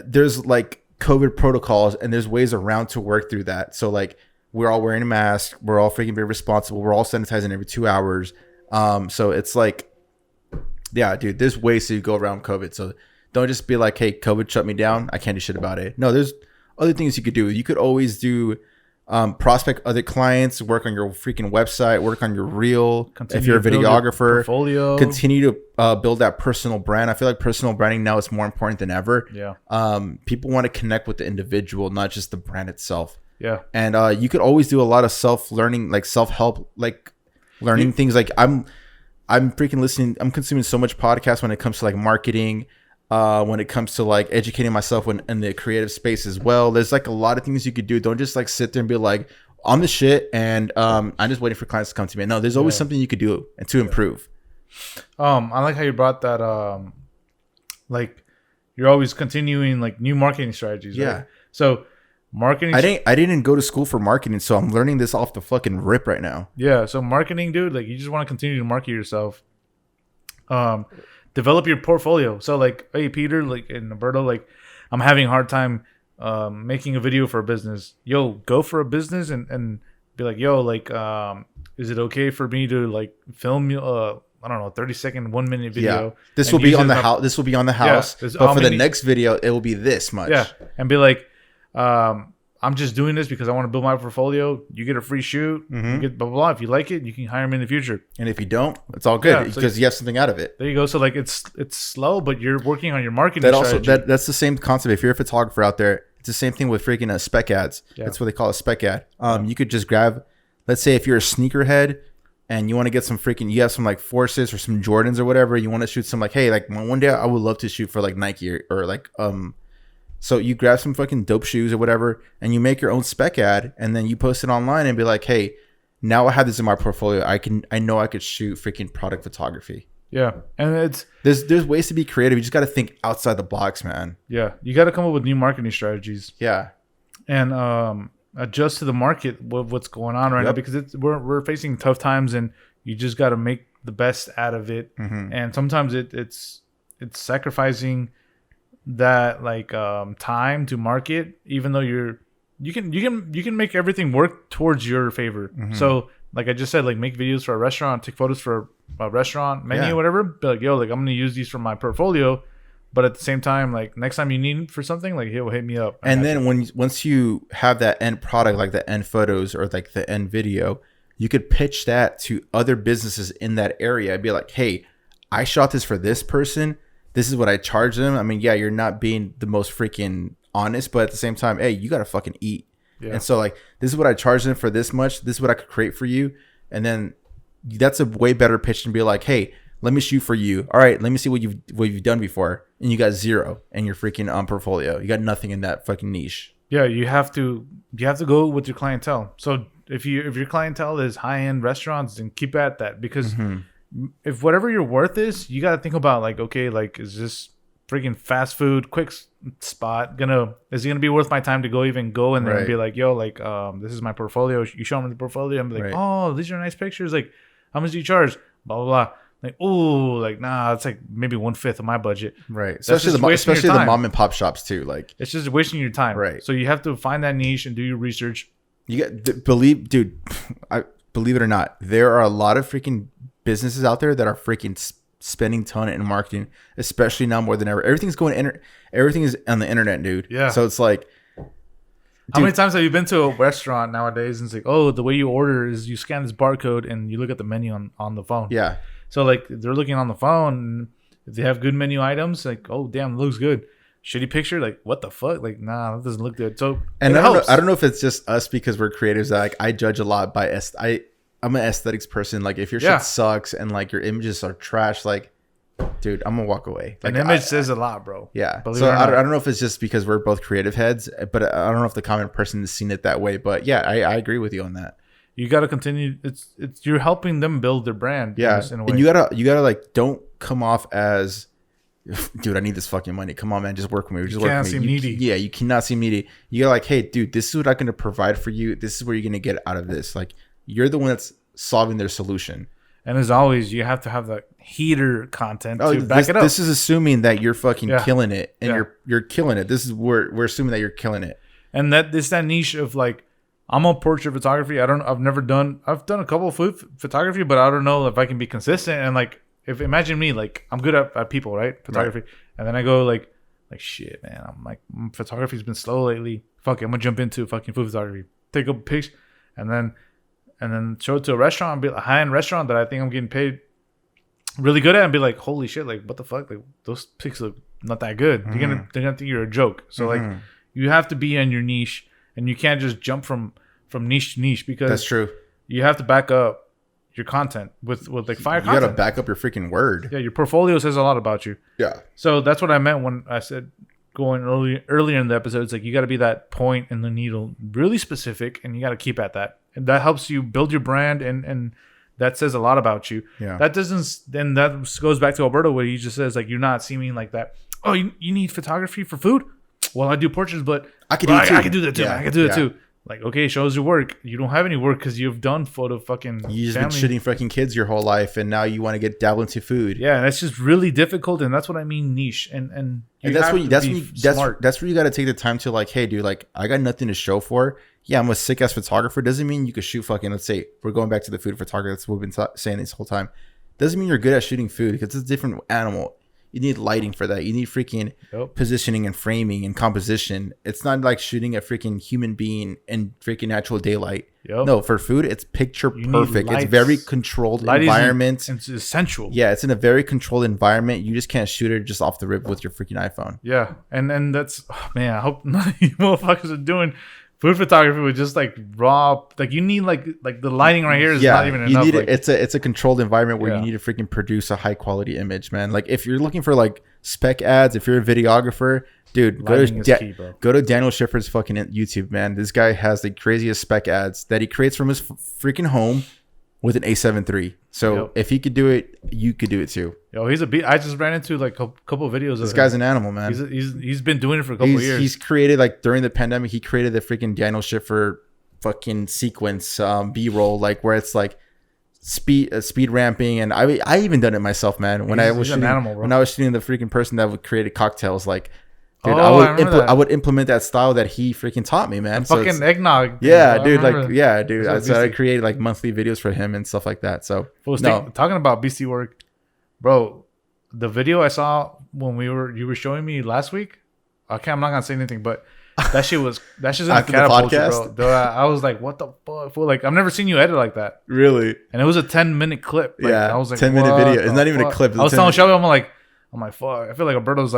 there's like COVID protocols and there's ways around to work through that. So like we're all wearing a mask. We're all freaking very responsible. We're all sanitizing every 2 hours. So it's like, yeah, dude, there's ways to go around COVID. So don't just be like, hey, COVID shut me down, I can't do shit about it. No, there's other things you could do. You could always do prospect other clients, work on your freaking website, work on your reel. If you're a videographer, portfolio. Continue to build that personal brand. I feel like personal branding now is more important than ever. Yeah. People want to connect with the individual, not just the brand itself. Yeah. And you could always do a lot of self-learning, like self-help, like learning things. Like I'm freaking listening. I'm consuming so much podcast when it comes to like marketing, when it comes to like educating myself in the creative space as well. There's like a lot of things you could do. Don't just like sit there and be like, I'm the shit and I'm just waiting for clients to come to me. No, there's always something you could do and to improve. I like how you brought that. Like you're always continuing like new marketing strategies. Right? Yeah. So marketing. I didn't go to school for marketing, so I'm learning this off the fucking rip right now. Yeah. So marketing, dude, like you just want to continue to market yourself. Develop your portfolio. So like, hey, Peter, like and Roberto, like I'm having a hard time making a video for a business. Yo, go for a business and be like, yo, like is it okay for me to like film I don't know, 30-second, 1 minute video? Yeah. This will be on the house. This will be on the house. Yeah, but for the next video, it will be this much. Yeah. And be like, I'm just doing this because I want to build my portfolio. You get a free shoot. You get blah, blah, blah. If you like it, you can hire me in the future. And if you don't, it's all good because you have something out of it. There you go. So like it's slow, but you're working on your marketing strategy. That's the same concept. If you're a photographer out there, it's the same thing with freaking spec ads. Yeah. That's what they call a spec ad. You could just grab, let's say if you're a sneakerhead and you want to get some you have some like Forces or some Jordans or whatever, you want to shoot some like, hey, like one day I would love to shoot for like Nike or like, so you grab some fucking dope shoes or whatever and you make your own spec ad and then you post it online and be like, hey, now I have this in my portfolio. I know I could shoot freaking product photography. Yeah. And there's ways to be creative. You just got to think outside the box, man. Yeah. You got to come up with new marketing strategies. Yeah. And, adjust to the market what's going on right now because we're facing tough times and you just got to make the best out of it. And sometimes it's sacrificing that like time to market, even though you can make everything work towards your favor. So like I just said, like make videos for a restaurant, take photos for a restaurant menu, Yeah. whatever. Be like, yo, like I'm gonna use these for my portfolio, but at the same time, like next time you need for something, like he'll hit me up. And then once you have that end product, like the end photos or like the end video, you could pitch that to other businesses in that area. Be like, hey, I shot this for this person. This is what I charge them. I mean, yeah, you're not being the most freaking honest, but at the same time, hey, you gotta fucking eat. Yeah. And so like, this is what I charge them for this much. This is what I could create for you. And then that's a way better pitch than be like, hey, let me shoot for you. All right, let me see what you've done before. And you got zero in your freaking portfolio. You got nothing in that fucking niche. Yeah, you have to go with your clientele. So if your clientele is high end restaurants, then keep at that, because if whatever your worth is, you got to think about like, okay, like is this freaking fast food quick spot is it gonna be worth my time to go in there and be like, yo, like this is my portfolio. You show them the portfolio and be like, oh, these are nice pictures. Like, how much do you charge? Blah blah blah. Like, oh, like nah, it's like maybe 1/5 of my budget. Right. That's Especially the mom and pop shops too. Like, it's just wasting your time. Right. So you have to find that niche and do your research. You got believe it or not, there are a lot of freaking businesses out there that are freaking spending ton in marketing, especially now more than ever. Everything's everything is on the internet, dude. Yeah. So it's like, how many times have you been to a restaurant nowadays and it's like, oh, the way you order is you scan this barcode and you look at the menu on the phone. yeah. So like they're looking on the phone, and if they have good menu items, like, oh damn, it looks good. Shitty picture, like what the fuck? Like, nah, that doesn't look good. So And I don't know if it's just us because we're creatives that like I judge a lot by I'm an aesthetics person. Like if your shit sucks and like your images are trash, like dude, I'm gonna walk away. Like, an image says a lot, bro. Yeah. So I don't know if it's just because we're both creative heads, but I don't know if the common person has seen it that way. But yeah, I agree with you on that. You got to continue. It's you're helping them build their brand. Yeah. In a way. And you gotta like don't come off as, dude, I need this fucking money. Come on, man, just work with me. Just you work can't with me. seem needy. Yeah, you cannot seem needy. You gotta like, hey, dude, this is what I'm gonna provide for you. This is what you're gonna get out of this. Like, you're the one that's solving their solution. And as always, you have to have the heater content to back it up. This is assuming that you're fucking killing it, and you're killing it. This is we're assuming that you're killing it. And that niche of like, I'm on portrait photography. I've done a couple of food photography, but I don't know if I can be consistent. And like, if imagine me, like I'm good at people, right? Photography. Right. And then I go like shit, man. I'm like, photography's been slow lately. Fuck it, I'm gonna jump into fucking food photography. Take a picture and then show it to a restaurant, be a high-end restaurant that I think I'm getting paid really good at, and be like, holy shit, like what the fuck? Like those pics look not that good. They're gonna think you're a joke. So like you have to be in your niche. And you can't just jump from niche to niche, because that's true. You have to back up your content with like fire content. You gotta back up your freaking word. Yeah, your portfolio says a lot about you. Yeah. So that's what I meant when I said going earlier in the episode. It's like you got to be that point in the needle, really specific, and you got to keep at that. And that helps you build your brand, and that says a lot about you. Yeah. That doesn't. Then that goes back to Alberto, where he just says like, you're not seeming like that. Oh, you need photography for food? Well, I do portraits, but I can do it too. I can do that too. Yeah, I can do that too. Like, okay, shows your work. You don't have any work because you've done photo fucking. You just been shitting fucking kids your whole life, and now you want to get dabbled into food. Yeah, that's just really difficult, and that's what I mean niche. And that's where you got to take the time to like, hey, dude, like I got nothing to show for. Yeah, I'm a sick ass photographer. Doesn't mean you could shoot fucking. Let's say we're going back to the food photography. That's what we've been saying this whole time. Doesn't mean you're good at shooting food, because it's a different animal. You need lighting for that. You need freaking positioning and framing and composition. It's not like shooting a freaking human being in freaking natural daylight. No, for food, it's picture perfect. It's very controlled environment. It's essential. Yeah, it's in a very controlled environment. You just can't shoot it just off the rip with your freaking iPhone. Yeah, and that's, man, I hope none of you motherfuckers are doing food photography with just like raw, like you need like the lighting right here is not even enough. You need it's a controlled environment where you need to freaking produce a high quality image, man. Like if you're looking for like spec ads, if you're a videographer, dude, go to Daniel Schiffer's fucking YouTube, man. This guy has the craziest spec ads that he creates from his freaking home with an A7 III. So if he could do it, you could do it too. Yo, he's a beat. I just ran into like a couple of videos. This guy's an animal, man. He's been doing it for a couple of years. He's created, like during the pandemic, he created the freaking Daniel Schiffer fucking sequence B-roll, like where it's like speed ramping, and I even done it myself, man. When I was shooting the freaking person that would create cocktails, like Dude, Oh, I remember that. I would implement that style that he freaking taught me, man. So Fucking eggnog. yeah, bro. I dude. remember Like, that. yeah, dude. That's So I beastie. created like monthly videos for him and stuff like that. So Fool, no, talking about beastie work, bro. The video I saw when you were showing me last week. Okay, I'm not gonna say anything, but that's just gonna After the catapult you, podcast? bro. Dude, I was like, what the fuck? Fool? Like, I've never seen you edit like that, really. and it was a 10-minute clip. Like, Yeah, I was like, 10-minute what video. It's the not even a fuck? clip, it's I was a telling 10-minute Shelby, I'm like, fuck. I feel like Alberto's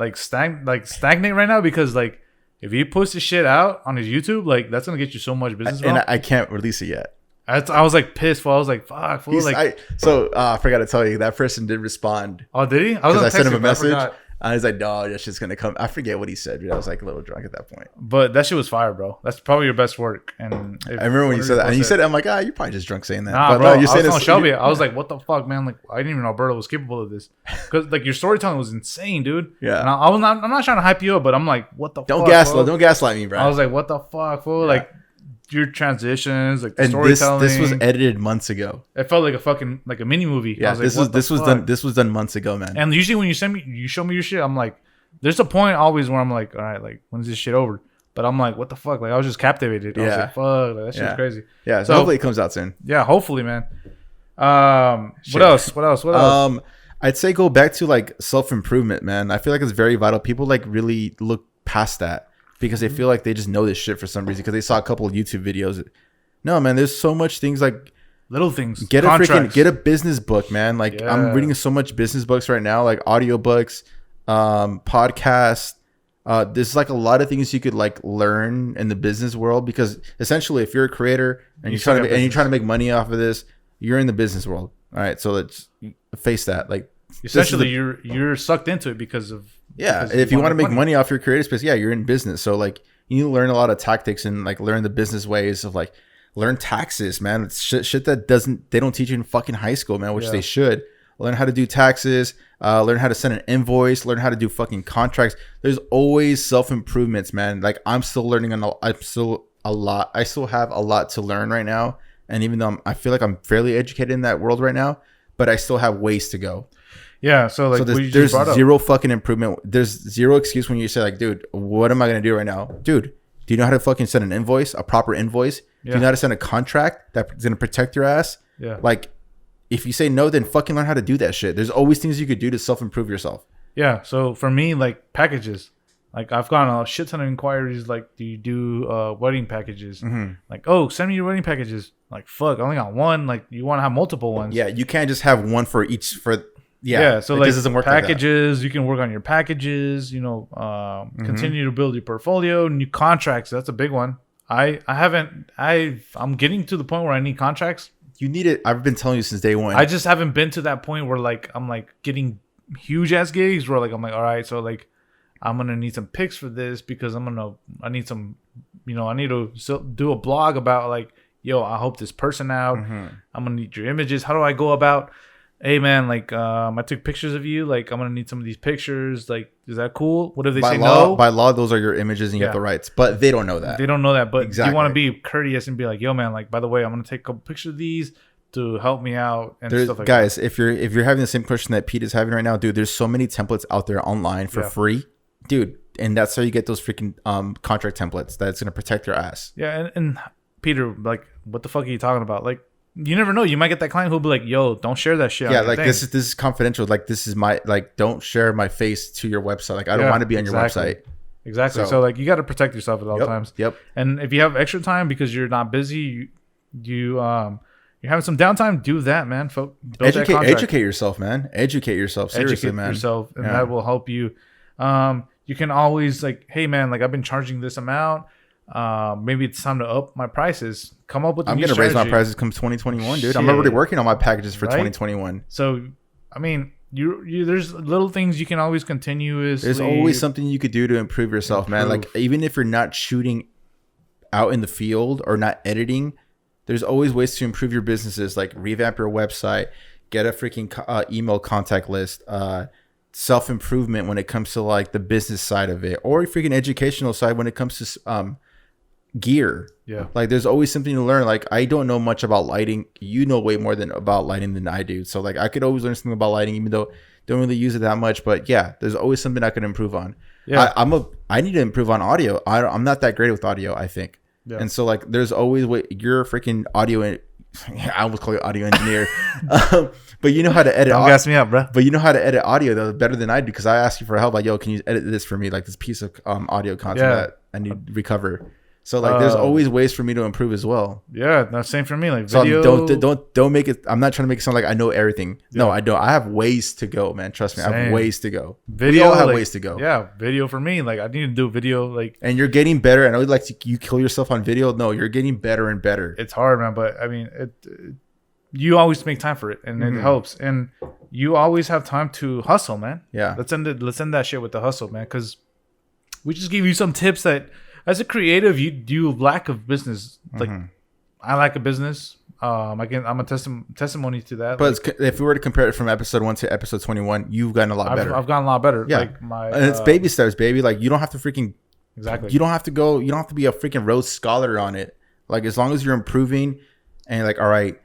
stagnate right now because like if he puts his shit out on his YouTube, like that's gonna get you so much business. And bro. I can't release it yet. I was like pissed. Fool. I was like, fuck. Fool. Like, I forgot to tell you that person did respond oh, did he? I was because I sent him a texting, but I message. forgot. I was like, "No, that shit's gonna come." I forget what he said, dude. I was like a little drunk at that point. But that shit was fire, bro. That's probably your best work. And I remember when you said that, and you said, "I'm like, you're probably just drunk saying that." nah, but bro. no, I you're was saying telling this. Shelby, I was like, what the fuck, man? Like, I didn't even know Alberto was capable of this because like your storytelling was insane, dude. Yeah. And I'm not trying to hype you up, but I'm like, what the Don't fuck? Bro? don't gaslight me, bro. I was like, what the fuck, fool? Like your transitions, like the and storytelling. this was edited months ago. It felt like a fucking like a mini movie. Yeah, I was like, this was fuck? done. This was done months ago, man. And usually when you show me your shit, I'm like, there's a point always where I'm like, all right, like when's this shit over? But I'm like, what the fuck? Like I was just captivated. I was Yeah. like, fuck, like, that shit's Yeah. crazy. Yeah, so So- hopefully it comes out soon. Yeah, hopefully, man. Shit. What else? I'd say go back to like self-improvement, man. I feel like it's very vital. People like really look past that because they feel like they just know this shit for some reason because they saw a couple of YouTube videos. No, man, there's so much things like Little things. get Contracts. a business book, man. Like I'm Yeah. reading so much business books right now, like audiobooks, podcasts. There's like a lot of things you could like learn in the business world because essentially if you're a creator and You you're trying suck to at and you're business. trying to make money off of this, you're in the business world. All right, so let's face that. Like Essentially, you're sucked into it because of yeah, because if you want to make money off your creative space, yeah, you're in business. So like you need to learn a lot of tactics and like learn the business ways of like learn taxes, man. It's shit that they don't teach you in fucking high school, man, which Yeah. they should. Learn how to do taxes, learn how to send an invoice, learn how to do fucking contracts. There's always self-improvements, man. Like I'm still learning I still have a lot to learn right now. And even though I feel like I'm fairly educated in that world right now, but I still have ways to go. Yeah, so like So what you there's just brought up. zero fucking improvement. There's zero excuse when you say like, dude, what am I gonna do right now, dude? Do you know how to fucking send an invoice, a proper invoice? Do Yeah. you know how to send a contract that's gonna protect your ass? Yeah. Like, if you say no, then fucking learn how to do that shit. There's always things you could do to self improve yourself. Yeah, so for me, like packages, like I've gotten a shit ton of inquiries. Like, do you do wedding packages? Mm-hmm. Like, oh, send me your wedding packages. Like, fuck, I only got one. Like, you want to have multiple ones? Yeah, you can't just have one for each. So like this doesn't work like that. packages, you can work on your packages. You know, continue to build your portfolio. New contracts, that's a big one. I'm getting to the point where I need contracts. You need it. I've been telling you since day one. I just haven't been to that point where like I'm like getting huge ass gigs where like I'm like, all right, so like I'm gonna need some pics for this because I need some, I need to do a blog about like, yo, I hope this person out. Mm-hmm. I'm gonna need your images. How do I go about? Hey man, like I took pictures of you. Like I'm gonna need some of these pictures. Like, is that cool? What if they say no? By law, those are your images and you have Yeah. the rights, but they don't know that. They don't know that, but Exactly. you want to be courteous and be like, yo man, like by the way, I'm gonna take a couple pictures of these to help me out and There's, stuff like guys, if you're having the same question that Pete is having right now, dude, there's so many templates out there online for Yeah. free, dude, and that's how you get those freaking contract templates that's gonna protect your ass. that. Yeah, and Peter, like, what the fuck are you talking about? Like, you never know. You might get that client who'll be like, yo, don't share that shit. on Yeah, your like thing. this is confidential. Like this is my don't share my face to your website. Like I don't Yeah, want to be on your exactly. website. Exactly. So- So like, you got to protect yourself at all Yep. times. Yep. And if you have extra time because you're not busy, you're having some downtime, do that, man. Build that contract. Educate yourself, man. Educate yourself. Seriously, Educate man. yourself, and Yeah. that will help you. You can always like, hey man, like I've been charging this amount. Maybe it's time to up my prices. Come up with. I'm gonna gonna raise my prices come 2021, dude. I'm Shit. already working on my packages for Right? 2021. So, I mean, you there's little things you can always continuously. There's always something you could do to improve yourself, man. Like even if you're not shooting out in the field or not editing, there's always ways to improve your businesses. Like revamp your website, get a freaking email contact list, self improvement when it comes to like the business side of it, or freaking educational side when it comes to gear. Yeah. Like there's always something to learn. Like I don't know much about lighting. You know way more about lighting than I do. So like I could always learn something about lighting, even though Don't really use it that much, but yeah, there's always something I can improve on. Yeah. I need to improve on audio. I'm not that great with audio, I think. Yeah. And so like, there's always you're a freaking audio. I almost call you audio engineer, but you know how to edit. Don't gas me up, bro. But you know how to edit audio though better than I do, because I asked you for help. Like, yo, can you edit this for me? Like this piece of audio content that I need to recover. So like, there's always ways for me to improve as well. Yeah, no, same for me. Like So video. don't make it. I'm not trying to make it sound like I know everything. No, I don't. I have ways to go, man. Trust me, I have Same. ways to go. Video, We all have like, ways to go. Yeah, video for me. Like I need to do video. Like And you're getting better. I know like you kill yourself on video. No, you're getting better and better. it's hard, man. But I mean, you always make time for it, and it helps. And you always have time to hustle, man. Yeah. Let's end that shit with the hustle, man. Because we just give you some tips that, as a creative, you lack of business. Like I lack a business. I'm a testimony to that. But if we were to compare it from episode 1 to episode 21, you've gotten a lot better. I've gotten a lot better. Yeah. Like And it's baby steps, baby. Like you don't have to freaking exactly. You don't have to be a freaking Rhodes Scholar on it. Like as long as you're improving and you're like, all right,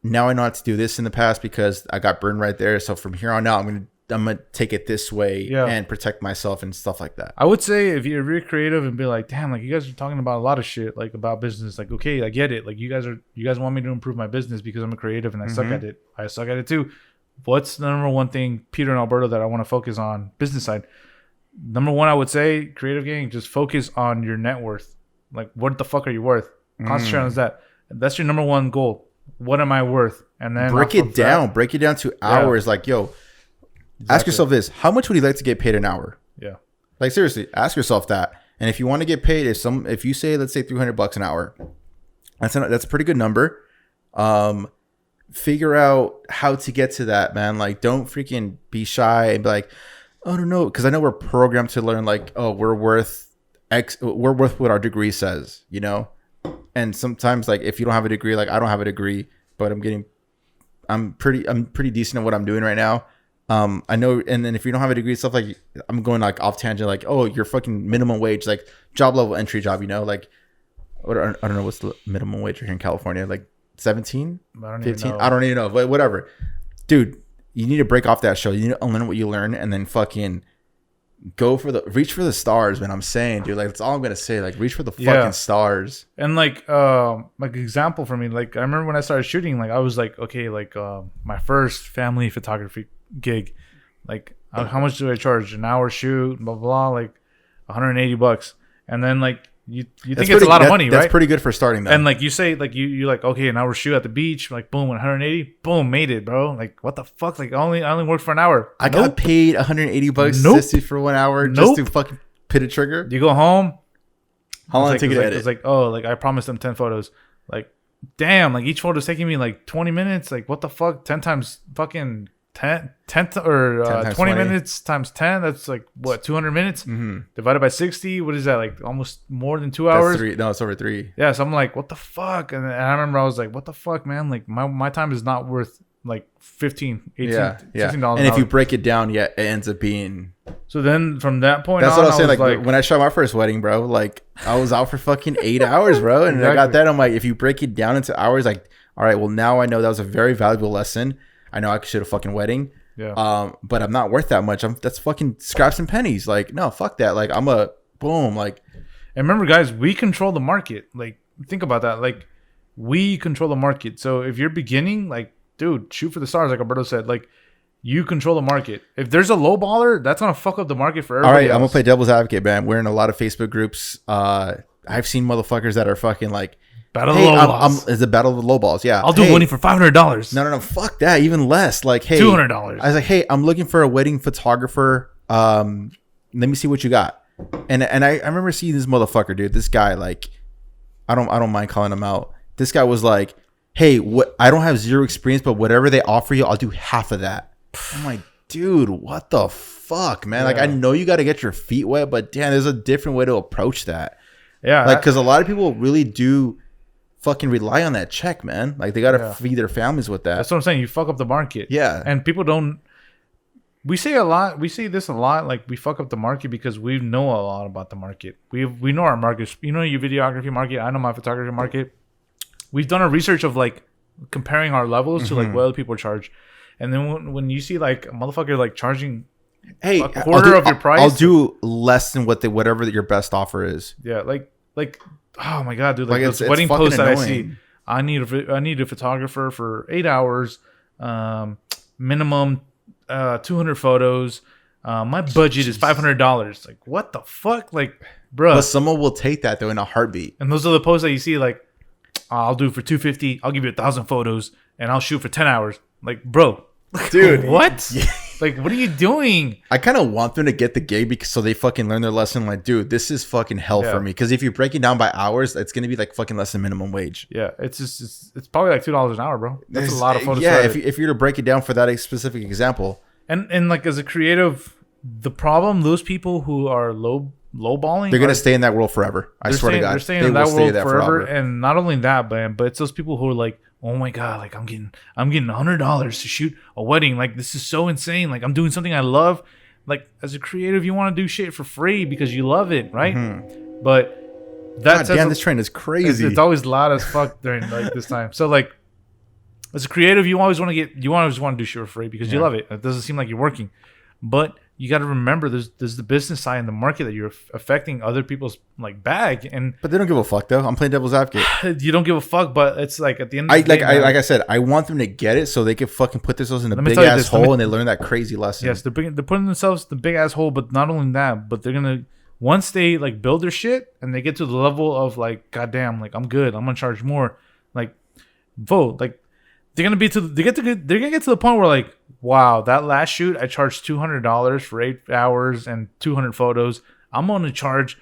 now I know how to do this in the past because I got burned right there. So from here on out, I'm gonna take it this way and protect myself and stuff like that. I would say if you're really creative and be like, damn, like you guys are talking about a lot of shit, like about business. Like, okay, I get it. Like you guys want me to improve my business because I'm a creative and I suck at it. I suck at it too. What's the number one thing, Peter and Alberto, that I want to focus on business side? Number one, I would say, creative gang, just focus on your net worth. Like, what the fuck are you worth? Concentrate on that. That's your number one goal. What am I worth? And then break it down to hours. Like, yo, ask yourself this: how much would you like to get paid an hour? Yeah. Like seriously, ask yourself that. And if you want to get paid, if you say, let's say $300 an hour, that's a pretty good number. Figure out how to get to that, man. Like, don't freaking be shy and be like, oh, I don't know, because I know we're programmed to learn like, oh, we're worth X, we're worth what our degree says, you know. And sometimes, like, if you don't have a degree, like I don't have a degree, but I'm pretty decent at what I'm doing right now. I know, and then if you don't have a degree, stuff like, I'm going like off tangent, like, oh, you're fucking minimum wage, like job level entry job, you know, like, I don't know what's the minimum wage here in California, like 17, 15, I don't even know, but whatever, dude, you need to break off that show. You need to learn what you learn, and then fucking reach for the stars, man. I'm saying, dude, like that's all I'm gonna say. Like, reach for the fucking stars. And like example for me, like I remember when I started shooting, like I was like, okay, like my first family photography gig, like how much do I charge an hour shoot, blah blah, like $180, and then like you think it's a lot of money, right? That's pretty good for starting though. And like you say, like you like, okay, an hour shoot at the beach, like boom, 180, boom, made it, bro. Like what the fuck? Like I only worked for an hour. I got paid $180 just for 1 hour just to fucking put a trigger. You go home. How long did it take you to edit? It's like, oh, like I promised them 10 photos. Like, damn, like each photo's taking me like 20 minutes. Like what the fuck? 10 times fucking 10 or 10 20 minutes times 10. That's like what, 200 minutes divided by 60. What is that? Like almost more than 2 hours. It's over 3. Yeah. So I'm like, what the fuck? And I remember I was like, what the fuck, man? Like my time is not worth like $15, $18, $16. And if you break it down, it ends up being. So then from that point that's on, what I was saying. Like when I shot my first wedding, bro, like I was out for fucking 8 hours, bro. And I got that. I'm like, if you break it down into hours, like, all right, well, now I know that was a very valuable lesson. I know I could shoot a fucking wedding. Yeah. But I'm not worth that much. That's fucking scraps and pennies. Like, no, fuck that. Like, I'm a boom. Like, and remember, guys, we control the market. Like, think about that. Like, we control the market. So if you're beginning, like, dude, shoot for the stars, like Alberto said. Like, you control the market. If there's a low baller, that's gonna fuck up the market for everybody. All right, else. I'm gonna play devil's advocate, man. We're in a lot of Facebook groups. I've seen motherfuckers that are fucking like, battle of the low balls. It's a battle of the low balls. Yeah, I'll do wedding for $500. No, fuck that. Even less. Like, hey, $200. I was like, hey, I'm looking for a wedding photographer. Let me see what you got. And I remember seeing this motherfucker, dude. This guy, like, I don't mind calling him out. This guy was like, hey, I don't have zero experience, but whatever they offer you, I'll do half of that. I'm like, dude, what the fuck, man? Like, I know you got to get your feet wet, but damn, there's a different way to approach that. Yeah, like, because a lot of people really do fucking rely on that check, man. Like, they gotta feed their families with that. That's what I'm saying. You fuck up the market. Yeah, and people don't. We say this a lot. Like, we fuck up the market because we know a lot about the market. We know our market. You know your videography market. I know my photography market. We've done a research of like comparing our levels to like what other people charge. And then when you see like a motherfucker like charging Hey, a quarter of your price, I'll do less than whatever your best offer is. yeah, like oh my god, dude, like Like, those it's wedding fucking posts that I see. annoying. I need a photographer for 8 hours, minimum 200 photos. My budget is $500. Like, what the fuck, like, bro? But someone will take that though in a heartbeat. And those are the posts that you see, like, I'll do it for 250. I'll give you 1,000 photos, and I'll shoot for 10 hours. Like, bro, Dude, what? yeah. Like, what are you doing? I kind of want them to get the gig because so they fucking learn their lesson. Like, dude, this is fucking hell Yeah. for me. Because if you break it down by hours, it's gonna be like fucking less than minimum wage. Yeah, it's probably like $2 an hour, bro. That's a lot of photos. Yeah, for it. if you're to break it down for that specific example, And like as a creative, the problem, those people who are lowballing, they're gonna are- stay in that world forever. I they're swear staying, to God, they're staying in that will world stay forever. And not only that, but it's those people who are like, oh my god, like I'm getting $100 to shoot a wedding. Like this is so insane. Like I'm doing something I love. Like as a creative, you want to do shit for free because you love it, right? But God that's damn, this train is crazy. it's always loud as fuck during like this time. So like as a creative, you always want to do shit for free because you love it. It doesn't seem like you're working. But you got to remember there's the business side in the market that you're affecting other people's like bag, and But they don't give a fuck though. I'm playing devil's advocate. you don't give a fuck. But it's like at the end of the day, man, Like I said, I want them to get it so they can fucking put themselves in a Let me big tell you ass this, let hole me- and they learn that crazy lesson. yes, they're putting themselves in the big ass hole. But not only that, but they're gonna once they like build their shit and they get to the level of like, goddamn, like I'm good, I'm gonna charge more. Like, vote like. They're gonna get to the point where like, wow, that last shoot I charged $200 for 8 hours and 200 photos. I'm gonna charge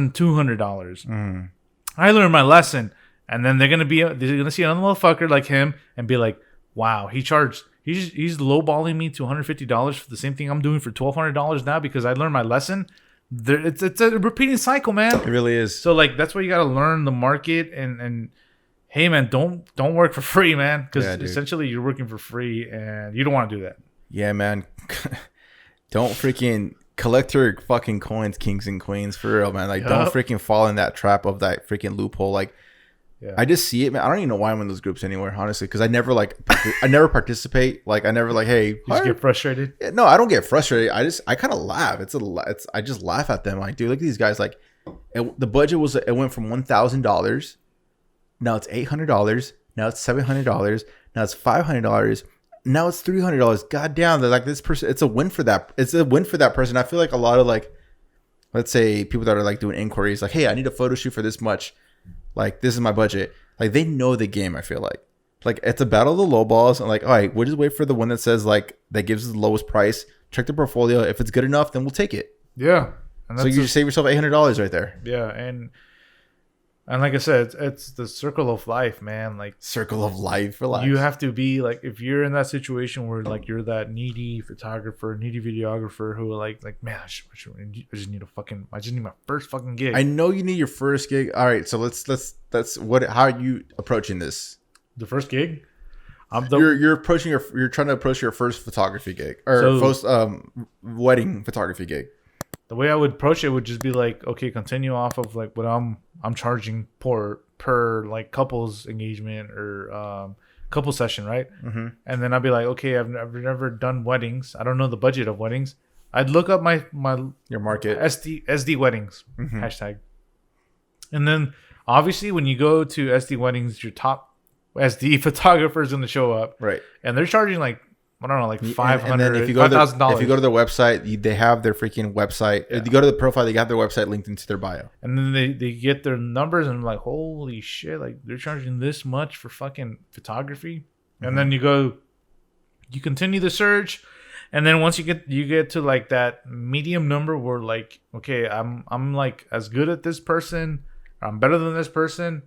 $1,200. I learned my lesson, and then they're gonna see another motherfucker like him and be like, wow, he's lowballing me to $150 for the same thing I'm doing for $1,200 now because I learned my lesson. It's a repeating cycle, man. It really is. So like that's why you gotta learn the market and hey man, don't work for free, man, because Yeah, dude. essentially you're working for free and you don't want to do that. Yeah, man. Don't freaking collect your fucking coins, kings and queens, for real, man. Like, don't Yup. freaking fall in that trap of that freaking loophole. Like, Yeah. I just see it, man. I don't even know why I'm in those groups anymore, honestly, because I never I never participate. Like, I never like, hey, You just get frustrated. no, I don't get frustrated. I kind of laugh. I just laugh at them. Like, dude, look at these guys. Like, the budget went from $1,000. Now it's $800. Now it's $700. Now it's $500. Now it's $300. God damn, they're like, this person. It's a win for that. It's a win for that person. I feel like a lot of like, let's say people that are like doing inquiries, like, hey, I need a photo shoot for this much. Like, this is my budget. Like, they know the game. I feel like it's a battle of the low balls. And like, all right, we'll just wait for the one that says like that gives us the lowest price. Check the portfolio. If it's good enough, then we'll take it. Yeah. And So you just save yourself $800 right there. yeah, and like I said, it's the circle of life, man. Like Circle of life for life. you have to be like, if you're in that situation where like you're that needy photographer, needy videographer who like man, I just need my first fucking gig. I know you need your first gig. All right, so let's how are you approaching this? The first gig, You're trying to approach your first photography gig or So- first wedding photography gig. the way I would approach it would just be like, okay, continue off of like what I'm charging per like couples engagement or couple session, right? Mm-hmm. And then I'd be like, okay, I've never done weddings. I don't know the budget of weddings. I'd look up my Your market. SD weddings Mhm. hashtag, and then obviously when you go to SD weddings, your top SD photographer is going to show up, Right. and they're charging like, I don't know, like And $500, then if you go to $5,000. if you go to their website, they have their freaking website. Yeah. If you go to the profile, they got their website linked into their bio. And then they get their numbers and I'm like, holy shit, like they're charging this much for fucking photography. And then you continue the search, and then once you get to like that medium number where like, okay, I'm like as good at this person, or I'm better than this person.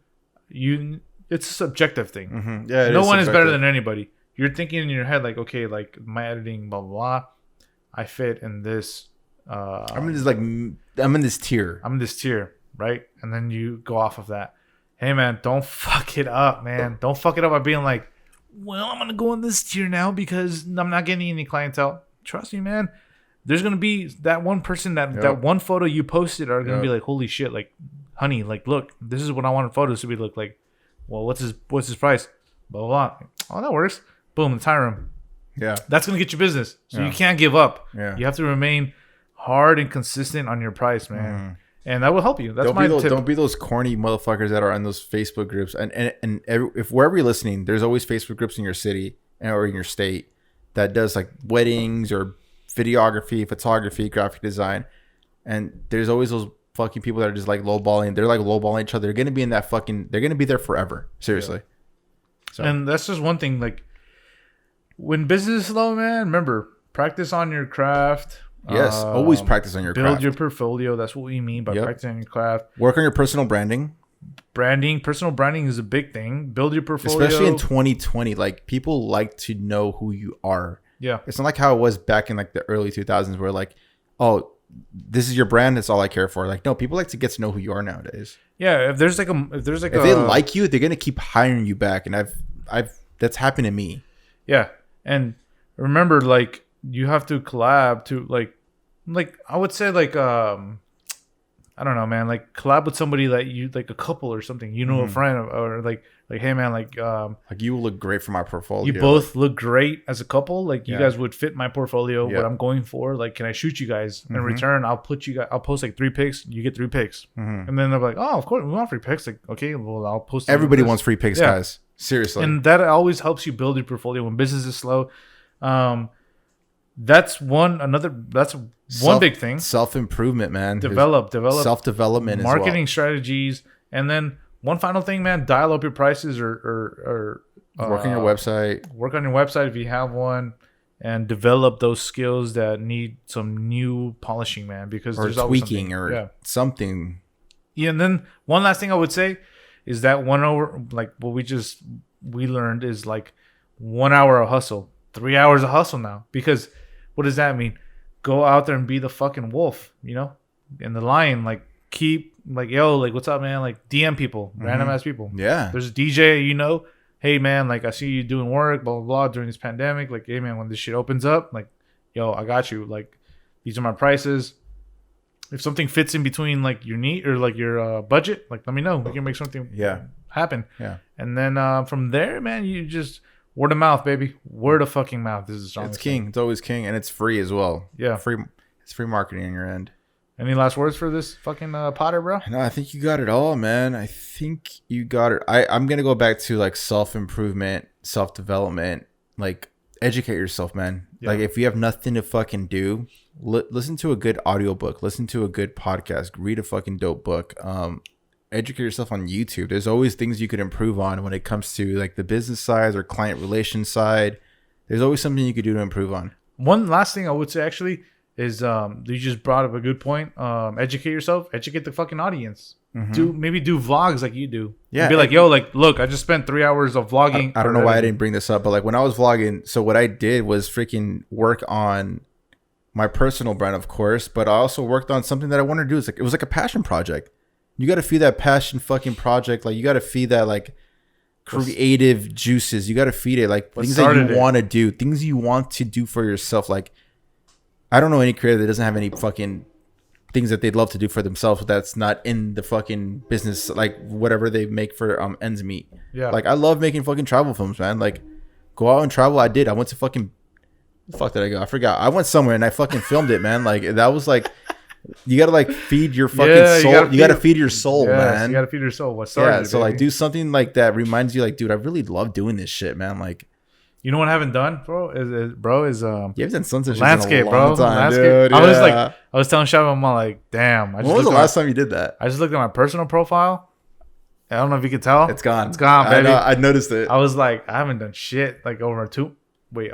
It's a subjective thing. Mm-hmm. Yeah, No one is better than anybody. You're thinking in your head like, okay, like my editing, blah blah blah. I fit in this. I'm in this tier. I'm in this tier, right? And then you go off of that. Hey man, don't fuck it up, man. Don't fuck it up by being like, well, I'm gonna go in this tier now because I'm not getting any clientele. Trust me, man. There's gonna be that one person that one photo you posted are gonna be like, holy shit, like, honey, like, look, this is what I wanted photos to be look like. Well, what's his price? Blah blah blah. Oh, that works. Boom, let's hire him. Yeah. That's gonna get you business. So Yeah. you can't give up. Yeah. You have to remain hard and consistent on your price, man. And that will help you. That's my tip. Don't be those corny motherfuckers that are on those Facebook groups. If wherever you're listening, there's always Facebook groups in your city or in your state that does like weddings or videography, photography, graphic design. And there's always those fucking people that are just like lowballing. They're like lowballing each other. They're gonna be in that fucking. They're gonna be there forever. Seriously. Yeah. So. And that's just one thing. Like when business is slow, man. Remember, practice on your craft. Yes, always practice on your build craft. your portfolio. That's what we mean by practicing on your craft. Work on your personal branding. Personal branding is a big thing. Build your portfolio, especially in 2020. Like people like to know who you are. Yeah, it's not like how it was back in like the early 2000s, where like, oh, this is your brand. That's all I care for. Like, no, people like to get to know who you are nowadays. Yeah, if they like you, they're gonna keep hiring you back, and I've that's happened to me. Yeah, and remember, like. You have to collab to like I would say like I don't know, man, like collab with somebody that you like a couple or something, you know, a friend or like hey man, like you look great for my portfolio. You both look great as a couple. Like you guys would fit my portfolio, what I'm going for. Like, can I shoot you guys in return? I'll post like 3 pics. You get 3 pics, and then they're like, oh, of course we want free pics. Like, okay, well I'll post. Everybody wants free pics, guys. Seriously, and that always helps you build your portfolio when business is slow. That's one big thing. Self-improvement, man. Develop self-development, marketing strategies, and then one final thing, man. Dial up your prices or work on your website. Work on your website if you have one, and develop those skills that need some new polishing, man. Because there's tweaking or something. Yeah, and then one last thing I would say is that 1 hour, like what we learned is like 1 hour of hustle, 3 hours of hustle now. Because what does that mean? Go out there and be the fucking wolf, you know? And the lion, like, keep, like, yo, like, what's up, man? Like, DM people, random ass people. Yeah. There's a DJ, you know? Hey, man, like, I see you doing work, blah, blah, blah, during this pandemic. Like, hey, man, when this shit opens up, like, yo, I got you. Like, these are my prices. If something fits in between, like, your need or, like, your budget, like, let me know. We can make something happen. Yeah. And then from there, man, you just... Word of mouth, baby. Word of fucking mouth. This is strong. It's king. It's always king, and it's free as well. Yeah, free. It's free marketing on your end. Any last words for this fucking Potter, bro? No, I think you got it all, man. I think you got it. I'm gonna go back to like self-improvement, self-development, like educate yourself, man. Yeah. Like if you have nothing to fucking do, listen to a good audiobook, listen to a good podcast, read a fucking dope book. Educate yourself on YouTube. There's always things you could improve on when it comes to like the business side or client relations side. There's always something you could do to improve on. One last thing I would say actually is you just brought up a good point. Educate yourself, educate the fucking audience. Do vlogs like you do. Yeah. Be like, yo, like, look, I just spent 3 hours of vlogging. I don't know why I didn't bring this up, but like when I was vlogging, so what I did was freaking work on my personal brand, of course, but I also worked on something that I wanted to do. It was like a passion project. You got to feed that passion fucking project. Like you got to feed that like creative juices. You got to feed it like things that you want to do, things you want to do for yourself. Like I don't know any creator that doesn't have any fucking things that they'd love to do for themselves, but that's not in the fucking business, like whatever they make for ends meet. Yeah. Like I love making fucking travel films, man. Like go out and travel. I did. I went to fucking fuck did I go? I forgot. I went somewhere and I fucking filmed it, man. Like that was like. You gotta like feed your fucking soul. You gotta feed your soul, man. You gotta feed your soul. So like do something like that reminds you, like, dude, I really love doing this shit, man. Like, you know what I haven't done, bro? Is you haven't done sunset landscape, bro. Time, landscape. Dude, I was telling Shab, I'm like, damn. When was the last time you did that? I just looked at my personal profile. I don't know if you could tell. It's gone. It's gone, baby. I noticed it. I was like, I haven't done shit like over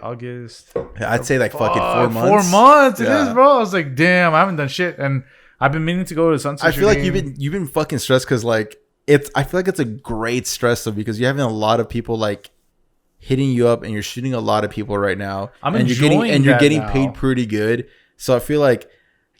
August. I'd say like fucking 4 months. 4 months. It is, bro. I was like, damn, I haven't done shit, and I've been meaning to go to Sunset. I feel like you've been fucking stressed because like I feel like it's a great stress though, because you're having a lot of people like hitting you up and you're shooting a lot of people right now. You're getting paid pretty good. So I feel like,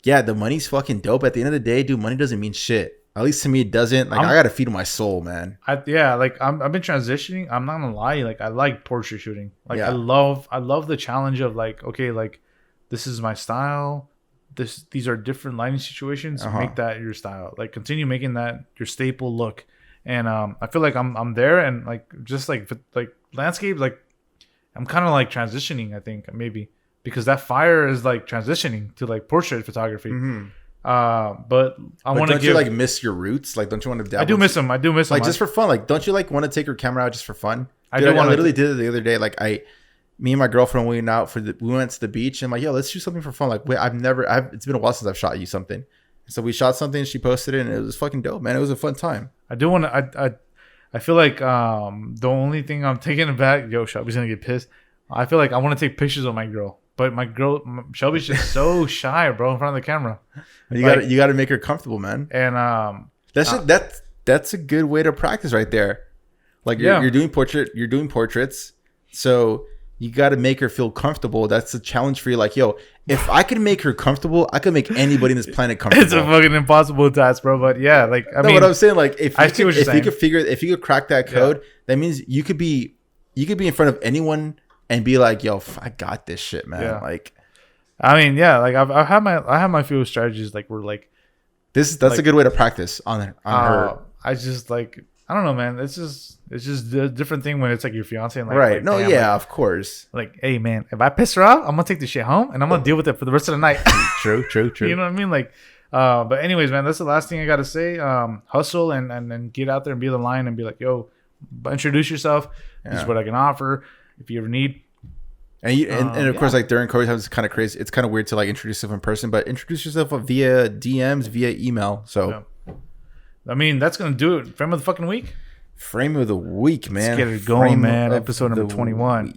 yeah, the money's fucking dope. At the end of the day, dude, money doesn't mean shit. At least to me, it doesn't. Like I gotta feed my soul, man. I've been transitioning. I'm not gonna lie. Like I like portrait shooting. Like I love the challenge of like, okay, like this is my style. These are different lighting situations. Make that your style. Like continue making that your staple look. And I feel like I'm there, and like just like landscape, like I'm kind of like transitioning. I think maybe because that fire is like transitioning to like portrait photography. Mm-hmm. But I want to Don't you like miss your roots? Like, don't you want to? I do miss them. I do miss them. Like just for fun. Like, don't you like want to take your camera out just for fun? I Dude, do. I literally did it the other day. Like me and my girlfriend went out we went to the beach and I'm like, yo, let's do something for fun. Like, wait, it's been a while since I've shot you something. So we shot something. She posted it and it was fucking dope, man. It was a fun time. I do want to. I feel like the only thing I'm taking back, yo, Shelby's gonna get pissed. I feel like I want to take pictures of my girl, but my girl Shelby's just so shy, bro, in front of the camera. You got to make her comfortable, man. And that's a good way to practice right there. Like you're doing portraits, so you got to make her feel comfortable. That's a challenge for you. Like, yo, if I can make her comfortable, I can make anybody in this planet comfortable. It's a fucking impossible task, bro. But yeah, like I mean, what I'm saying, like if you could crack that code, that means you could be in front of anyone and be like, yo, I got this shit, man. Yeah. Like, I mean, yeah, like I have my few strategies. Like we're like that's a good way to practice on her. I just like. I don't know, man. It's just a different thing when it's like your fiance and like right. Like, no, damn, yeah, like, of course. Like, hey, man, if I piss her off, I'm gonna take the shit home and I'm gonna deal with it for the rest of the night. True. You know what I mean? Like, but anyways, man, that's the last thing I gotta say. Hustle and then get out there and be the line and be like, yo, introduce yourself. Yeah. This is what I can offer if you ever need. And of course, like during COVID times, it's kind of crazy. It's kind of weird to like introduce yourself in person, but introduce yourself via DMs, via email. So. Yeah. I mean, that's going to do it. Frame of the fucking week? Frame of the week, man. Let's get it going, man. Episode number 21.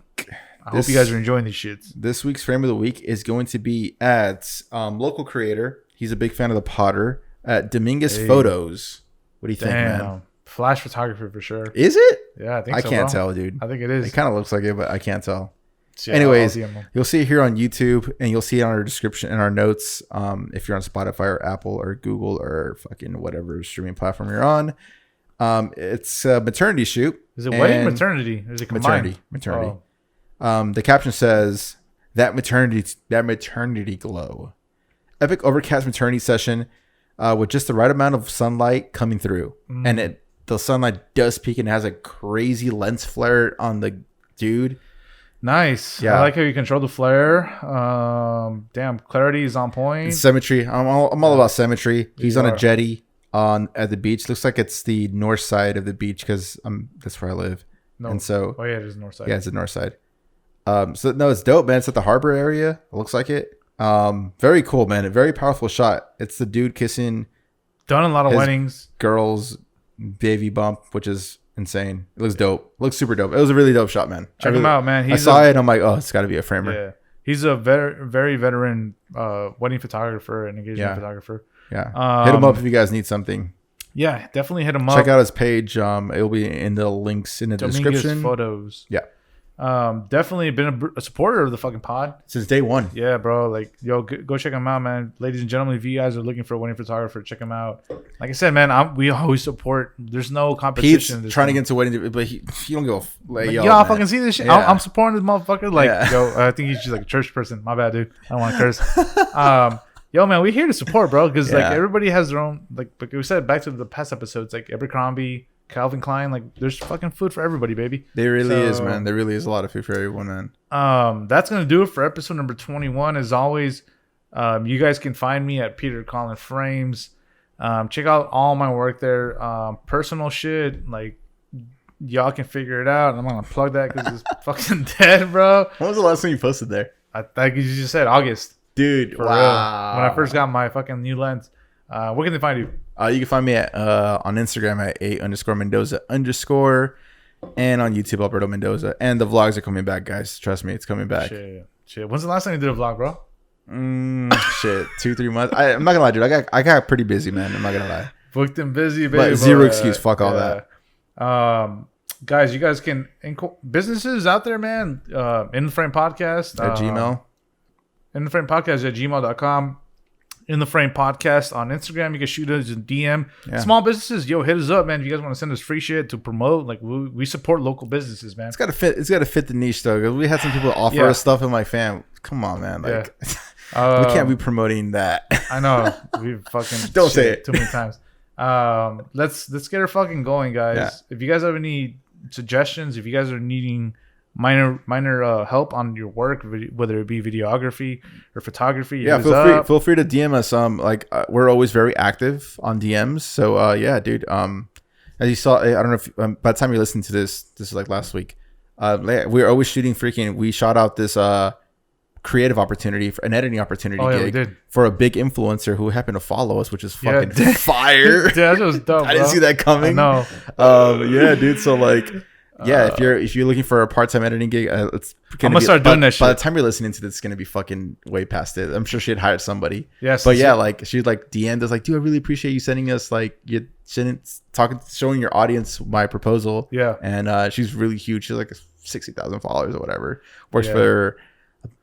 I hope you guys are enjoying these shits. This week's Frame of the Week is going to be at local creator. He's a big fan of the Potter at Dominguez Photos. What do you think, man? Flash photographer for sure. Is it? Yeah, I think so. I can't tell, dude. I think it is. It kind of looks like it, but I can't tell. Yeah, anyways, you'll see it here on YouTube and you'll see it on our description and our notes. If you're on Spotify or Apple or Google or fucking whatever streaming platform you're on. It's a maternity shoot. Is it wedding maternity? Or is it combined? Maternity. Oh. The caption says that maternity glow. Epic overcast maternity session with just the right amount of sunlight coming through. And the sunlight does peak and has a crazy lens flare on the dude. Nice. Yeah. I like how you control the flare. Damn, clarity is on point. And symmetry. I'm all about symmetry. He's on a jetty at the beach. Looks like it's the north side of the beach because that's where I live. No. And so, yeah, it is north side. Yeah, it's the north side. So no, it's dope, man. It's at the harbor area. It looks like it. Very cool, man. A very powerful shot. It's the dude kissing. Done a lot of weddings. Girl's baby bump, which is insane. It looks dope. It looks super dope. It was a really dope shot, man. Check him out, man. I saw it and I'm like, oh, it's got to be a framer. Yeah. He's a very veteran wedding photographer and engagement photographer. Yeah. Hit him up if you guys need something. Yeah, definitely hit him up. Check out his page. It'll be in the links in the description. Photos. Yeah. Definitely been a supporter of the fucking pod since day one. Yeah, bro. Like, yo, go check him out, man. Ladies and gentlemen, if you guys are looking for a wedding photographer, check him out. Like I said, man, we always support. There's no competition. Pete's trying to get into wedding, but he don't go. Like, yo, I fucking see this shit. Yeah. I'm supporting this motherfucker. Like, yo, I think he's just like a church person. My bad, dude. I don't want to curse. Yo, man, we're here to support, bro, because like everybody has their own. Like we said, back to the past episodes, like Abercrombie, Calvin Klein, like there's fucking food for everybody, baby. There really is, man. There really is a lot of food for everyone, man. That's gonna do it for episode number 21. As always, you guys can find me at Peter Collin Frames. Check out all my work there. Personal shit, like y'all can figure it out. I'm gonna plug that because it's fucking dead, bro. When was the last time you posted there? I think you just said August. Dude, wow. Real. When I first got my fucking new lens. Where can they find you? You can find me on Instagram at @_Mendoza_ and on YouTube Alberto Mendoza. And the vlogs are coming back, guys. Trust me, it's coming back. Shit. When's the last time you did a vlog, bro? 2-3 months. I'm not gonna lie, dude. I got pretty busy, man. I'm not gonna lie. Booked and busy, baby. But zero excuse. Fuck all that. Guys, you guys can businesses out there, man. In the Frame Podcast at Gmail. In the Frame Podcast at gmail.com. In the Frame Podcast on Instagram. You can shoot us a DM. Yeah. Small businesses, yo, hit us up, man. If you guys want to send us free shit to promote, like we support local businesses, man. It's gotta fit the niche though. Because we had some people offer us stuff, and like, fam, come on, man. Like, we can't be promoting that. I know. We fucking don't say it too many times. Let's get her fucking going, guys. Yeah. If you guys have any suggestions, if you guys are needing minor help on your work, whether it be videography or photography, Yeah, feel free to DM us. We're always very active on DMs. So yeah, dude. As you saw, I don't know if by the time you listen to this is like last week. We're always shooting we shot out this creative opportunity, an editing opportunity gig for a big influencer who happened to follow us, which is fucking fire. That was dope. I didn't see that coming. No. Yeah, dude. So like, yeah, if you're looking for a part-time editing gig, I'm gonna start doing that shit. By the time you're listening to this, it's gonna be fucking way past it. I'm sure she had hired somebody. Yes. But yeah, like she like DM'd us like, dude, I really appreciate you sending us like you showing your audience my proposal. Yeah. And she's really huge. She's like 60,000 followers or whatever. Works for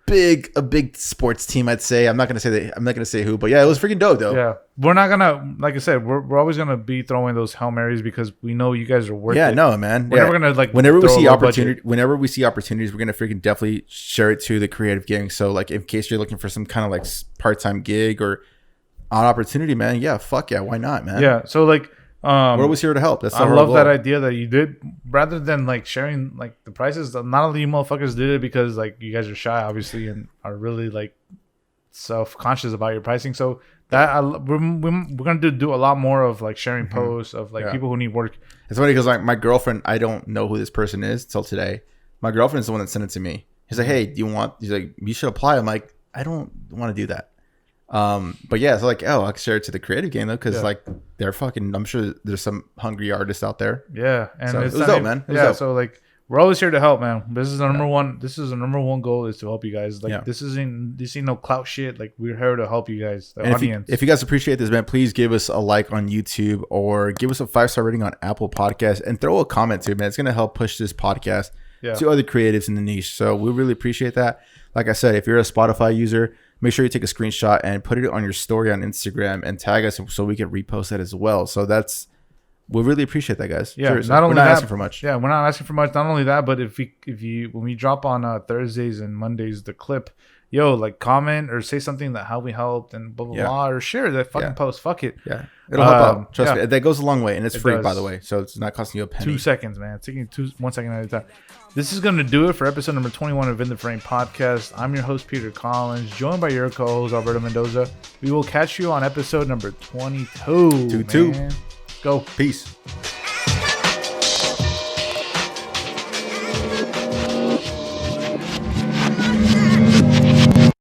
a big sports team, I'd say. I'm not gonna say who, but yeah, it was freaking dope though. Yeah, we're not gonna, like I said, we're always gonna be throwing those Hail Marys because we know you guys are worth it. Yeah, no, man. We're never gonna like whenever we see opportunities, we're gonna freaking definitely share it to the creative gang. So like, in case you're looking for some kind of like part-time gig or an opportunity, man, yeah, fuck yeah, why not, man? Yeah. So like, we're always here to help. That's I love that idea that you did. Rather than like sharing like the prices, not only you motherfuckers did it because like you guys are shy, obviously, and are really like self-conscious about your pricing. So that we're gonna do a lot more of like sharing posts of like people who need work. It's funny because like my girlfriend, I don't know who this person is till today. My girlfriend is the one that sent it to me. He's like, hey, he's like, you should apply. I'm like, I don't want to do that. But yeah, so like, I'll share it to the creative game though, because like they're fucking. I'm sure there's some hungry artists out there. Yeah, and so it was dope, man. Dope. So like, we're always here to help, man. This is the number one. This is the number one goal is to help you guys. Like this ain't no clout shit. Like we're here to help you guys, the audience. If you guys appreciate this, man, please give us a like on YouTube or give us a 5-star rating on Apple Podcasts and throw a comment too, man. It's gonna help push this podcast to other creatives in the niche. So we really appreciate that. Like I said, if you're a Spotify user, make sure you take a screenshot and put it on your story on Instagram and tag us so we can repost that as well. So we really appreciate that, guys. Yeah, seriously. not only we're not that, asking for much. Yeah, we're not asking for much. Not only that, but when we drop on Thursdays and Mondays the clip, like comment or say something that how we helped and blah blah blah, or share that fucking post. Fuck it. Yeah, it'll help out. Trust me, that goes a long way, and it's free, by the way. So it's not costing you a penny. 2 seconds, man. It's taking 1 second at a time. This is going to do it for episode number 21 of In the Frame podcast. I'm your host, Peter Collins, joined by your co-host, Alberto Mendoza. We will catch you on episode number 22. Man. Go. Peace.